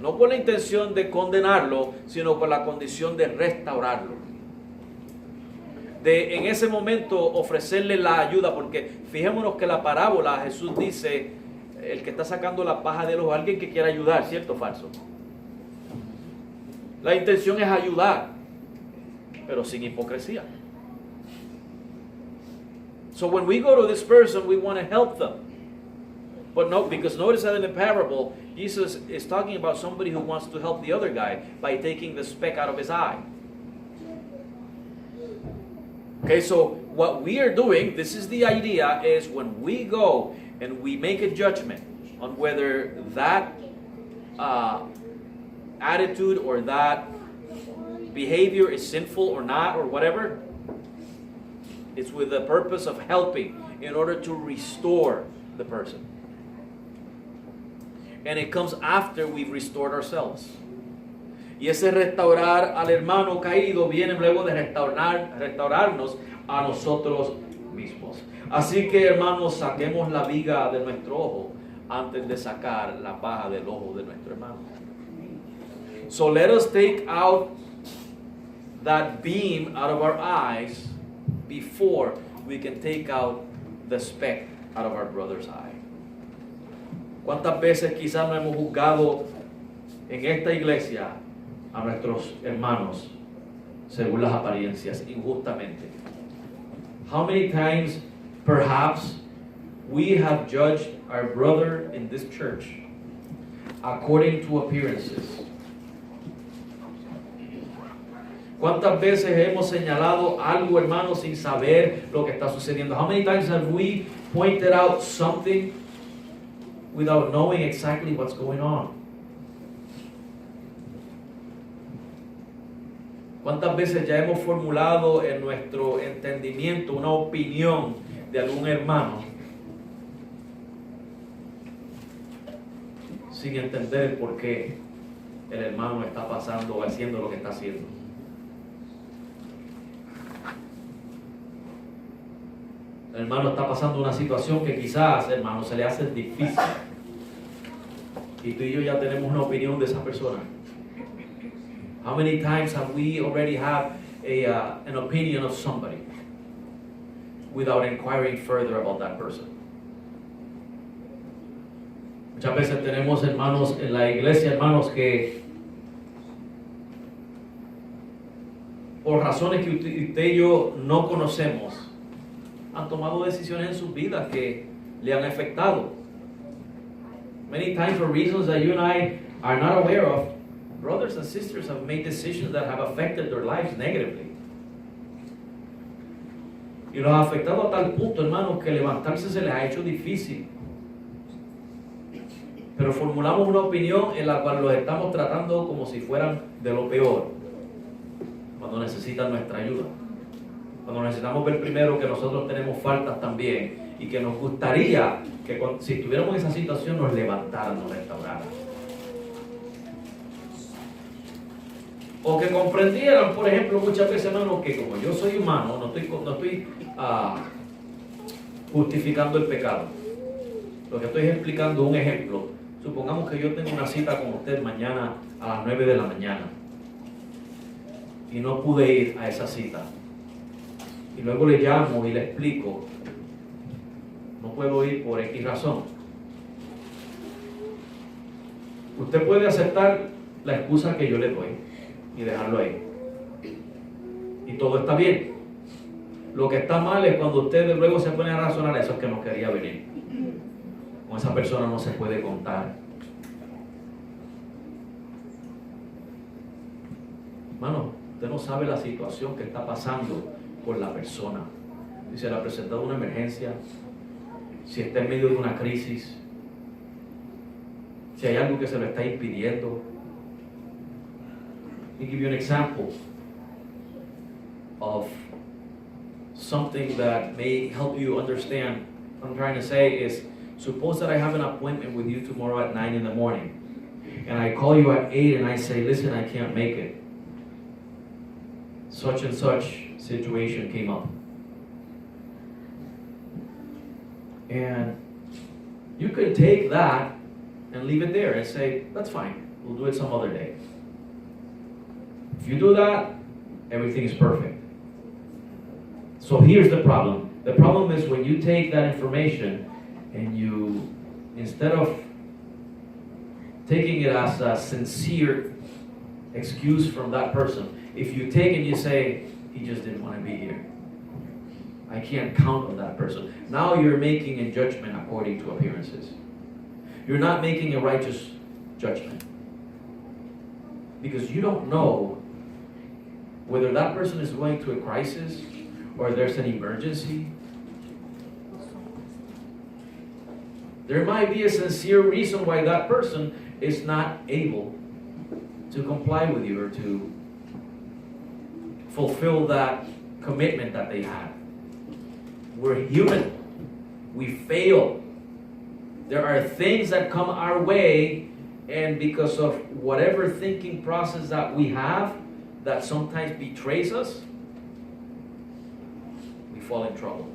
No con la intención de condenarlo, sino con la condición de restaurarlo. De en ese momento ofrecerle la ayuda, porque fijémonos que la parábola Jesús dice, el que está sacando la paja del ojo, alguien que quiera ayudar, ¿cierto o falso? La intención es ayudar, pero sin hipocresía. So when we go to this person, we want to help them. But no, because notice that in the parable, Jesus is talking about somebody who wants to help the other guy by taking the speck out of his eye. Okay, so what we are doing, this is the idea, is when we go and we make a judgment on whether that attitude or that behavior is sinful or not or whatever, it's with the purpose of helping in order to restore the person. And it comes after we've restored ourselves. Y ese restaurar al hermano caído viene luego de restaurarnos a nosotros mismos. Así que, hermanos, saquemos la viga de nuestro ojo antes de sacar la paja del ojo de nuestro hermano. So let us take out that beam out of our eyes before we can take out the speck out of our brother's eye. ¿Cuántas veces quizás no hemos juzgado en esta iglesia a nuestros hermanos según las apariencias, injustamente? How many times perhaps we have judged our brother in this church according to appearances? ¿Cuántas veces hemos señalado algo, hermano, sin saber lo que está sucediendo? How many times have we pointed out something without knowing exactly what's going on? ¿Cuántas veces ya hemos formulado en nuestro entendimiento una opinión de algún hermano sin entender el por qué el hermano está pasando o haciendo lo que está haciendo? El hermano está pasando una situación que quizás, hermano, se le hace difícil. Y tú y yo ya tenemos una opinión de esa persona. How many times have we already had an opinion of somebody without inquiring further about that person? Muchas veces tenemos hermanos en la iglesia, hermanos que por razones que usted y yo no conocemos, han tomado decisiones en sus vidas que le han afectado. Many times for reasons that you and I are not aware of, brothers and sisters have made decisions that have affected their lives negatively. Y los ha afectado a tal punto, hermanos, que levantarse se les ha hecho difícil. Pero formulamos una opinión en la cual los estamos tratando como si fueran de lo peor, cuando necesitan nuestra ayuda. Cuando necesitamos ver primero que nosotros tenemos faltas también y que nos gustaría que si estuviéramos en esa situación nos levantaran, nos restauraran. O que comprendieran, por ejemplo, muchas veces, hermanos, que como yo soy humano, no estoy justificando el pecado. Lo que estoy explicando un ejemplo. Supongamos que yo tengo una cita con usted mañana a las 9 de la mañana y no pude ir a esa cita. Y luego le llamo y le explico, no puedo ir por X razón. Usted puede aceptar la excusa que yo le doy y dejarlo ahí. Y todo está bien. Lo que está mal es cuando usted luego se pone a razonar, eso es que no quería venir. Con esa persona no se puede contar. Hermano, usted no sabe la situación que está pasando por la persona. Si se le ha presentado una emergencia, si está en medio de una crisis, si hay algo que se lo está impidiendo. Let me give you an example of something that may help you understand what I'm trying to say is, suppose that I have an appointment with you tomorrow at 9 in the morning, and I call you at 8 and I say, listen, I can't make it. Such and such situation came up. And you could take that and leave it there and say, that's fine, we'll do it some other day. If you do that, everything is perfect. So here's the problem. The problem is when you take that information and you, instead of taking it as a sincere excuse from that person, if you take and you say, he just didn't want to be here, I can't count on that person. Now you're making a judgment according to appearances. You're not making a righteous judgment. Because you don't know whether that person is going through a crisis or there's an emergency. There might be a sincere reason why that person is not able to comply with you or to fulfill that commitment that they had. We're human. We fail. There are things that come our way, and because of whatever thinking process that we have that sometimes betrays us, we fall in trouble.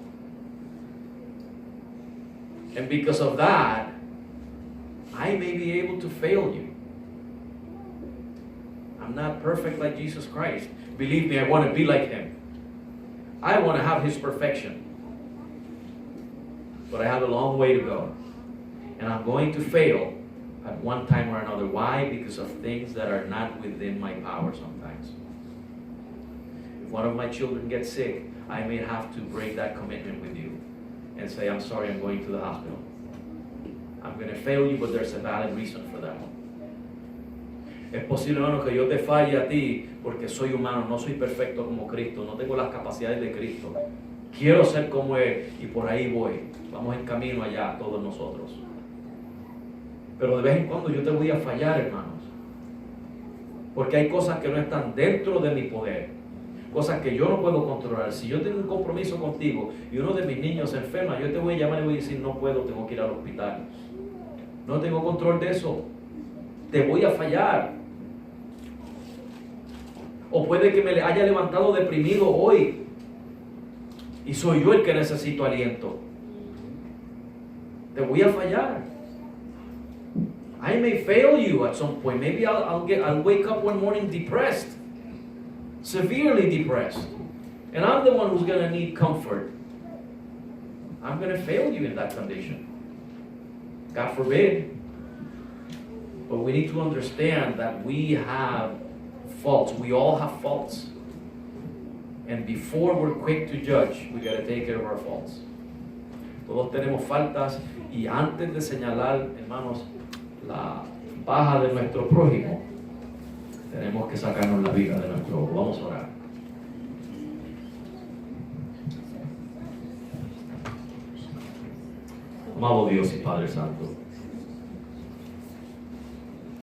And because of that, I may be able to fail you. I'm not perfect like Jesus Christ. Believe me, I want to be like Him. I want to have His perfection. But I have a long way to go. And I'm going to fail at one time or another. Why? Because of things that are not within my power sometimes. If one of my children gets sick, I may have to break that commitment with you and say, I'm sorry, I'm going to the hospital. I'm going to fail you, but there's a valid reason for that. Es posible, hermano, que yo te falle a ti porque soy humano, no soy perfecto como Cristo, no tengo las capacidades de Cristo. Quiero ser como Él y por ahí voy. Vamos en camino allá, todos nosotros. Pero de vez en cuando yo te voy a fallar, hermanos. Porque hay cosas que no están dentro de mi poder. Cosas que yo no puedo controlar. Si yo tengo un compromiso contigo y uno de mis niños se enferma, yo te voy a llamar y voy a decir, no puedo, tengo que ir al hospital. No tengo control de eso. Te voy a fallar. O puede que me haya levantado deprimido hoy y soy yo el que necesito aliento. Te voy a fallar. I may fail you at some point. Maybe I'll wake up one morning depressed, severely depressed, and I'm the one who's going to need comfort. I'm going to fail you in that condition. God forbid. But we need to understand that we have faults. We all have faults. And before we're quick to judge, we got to take care of our faults. Todos tenemos faltas, y antes de señalar, hermanos, la paja de nuestro prójimo, tenemos que sacarnos la vida de nuestro ojo. Vamos a orar. Amado Dios y Padre Santo,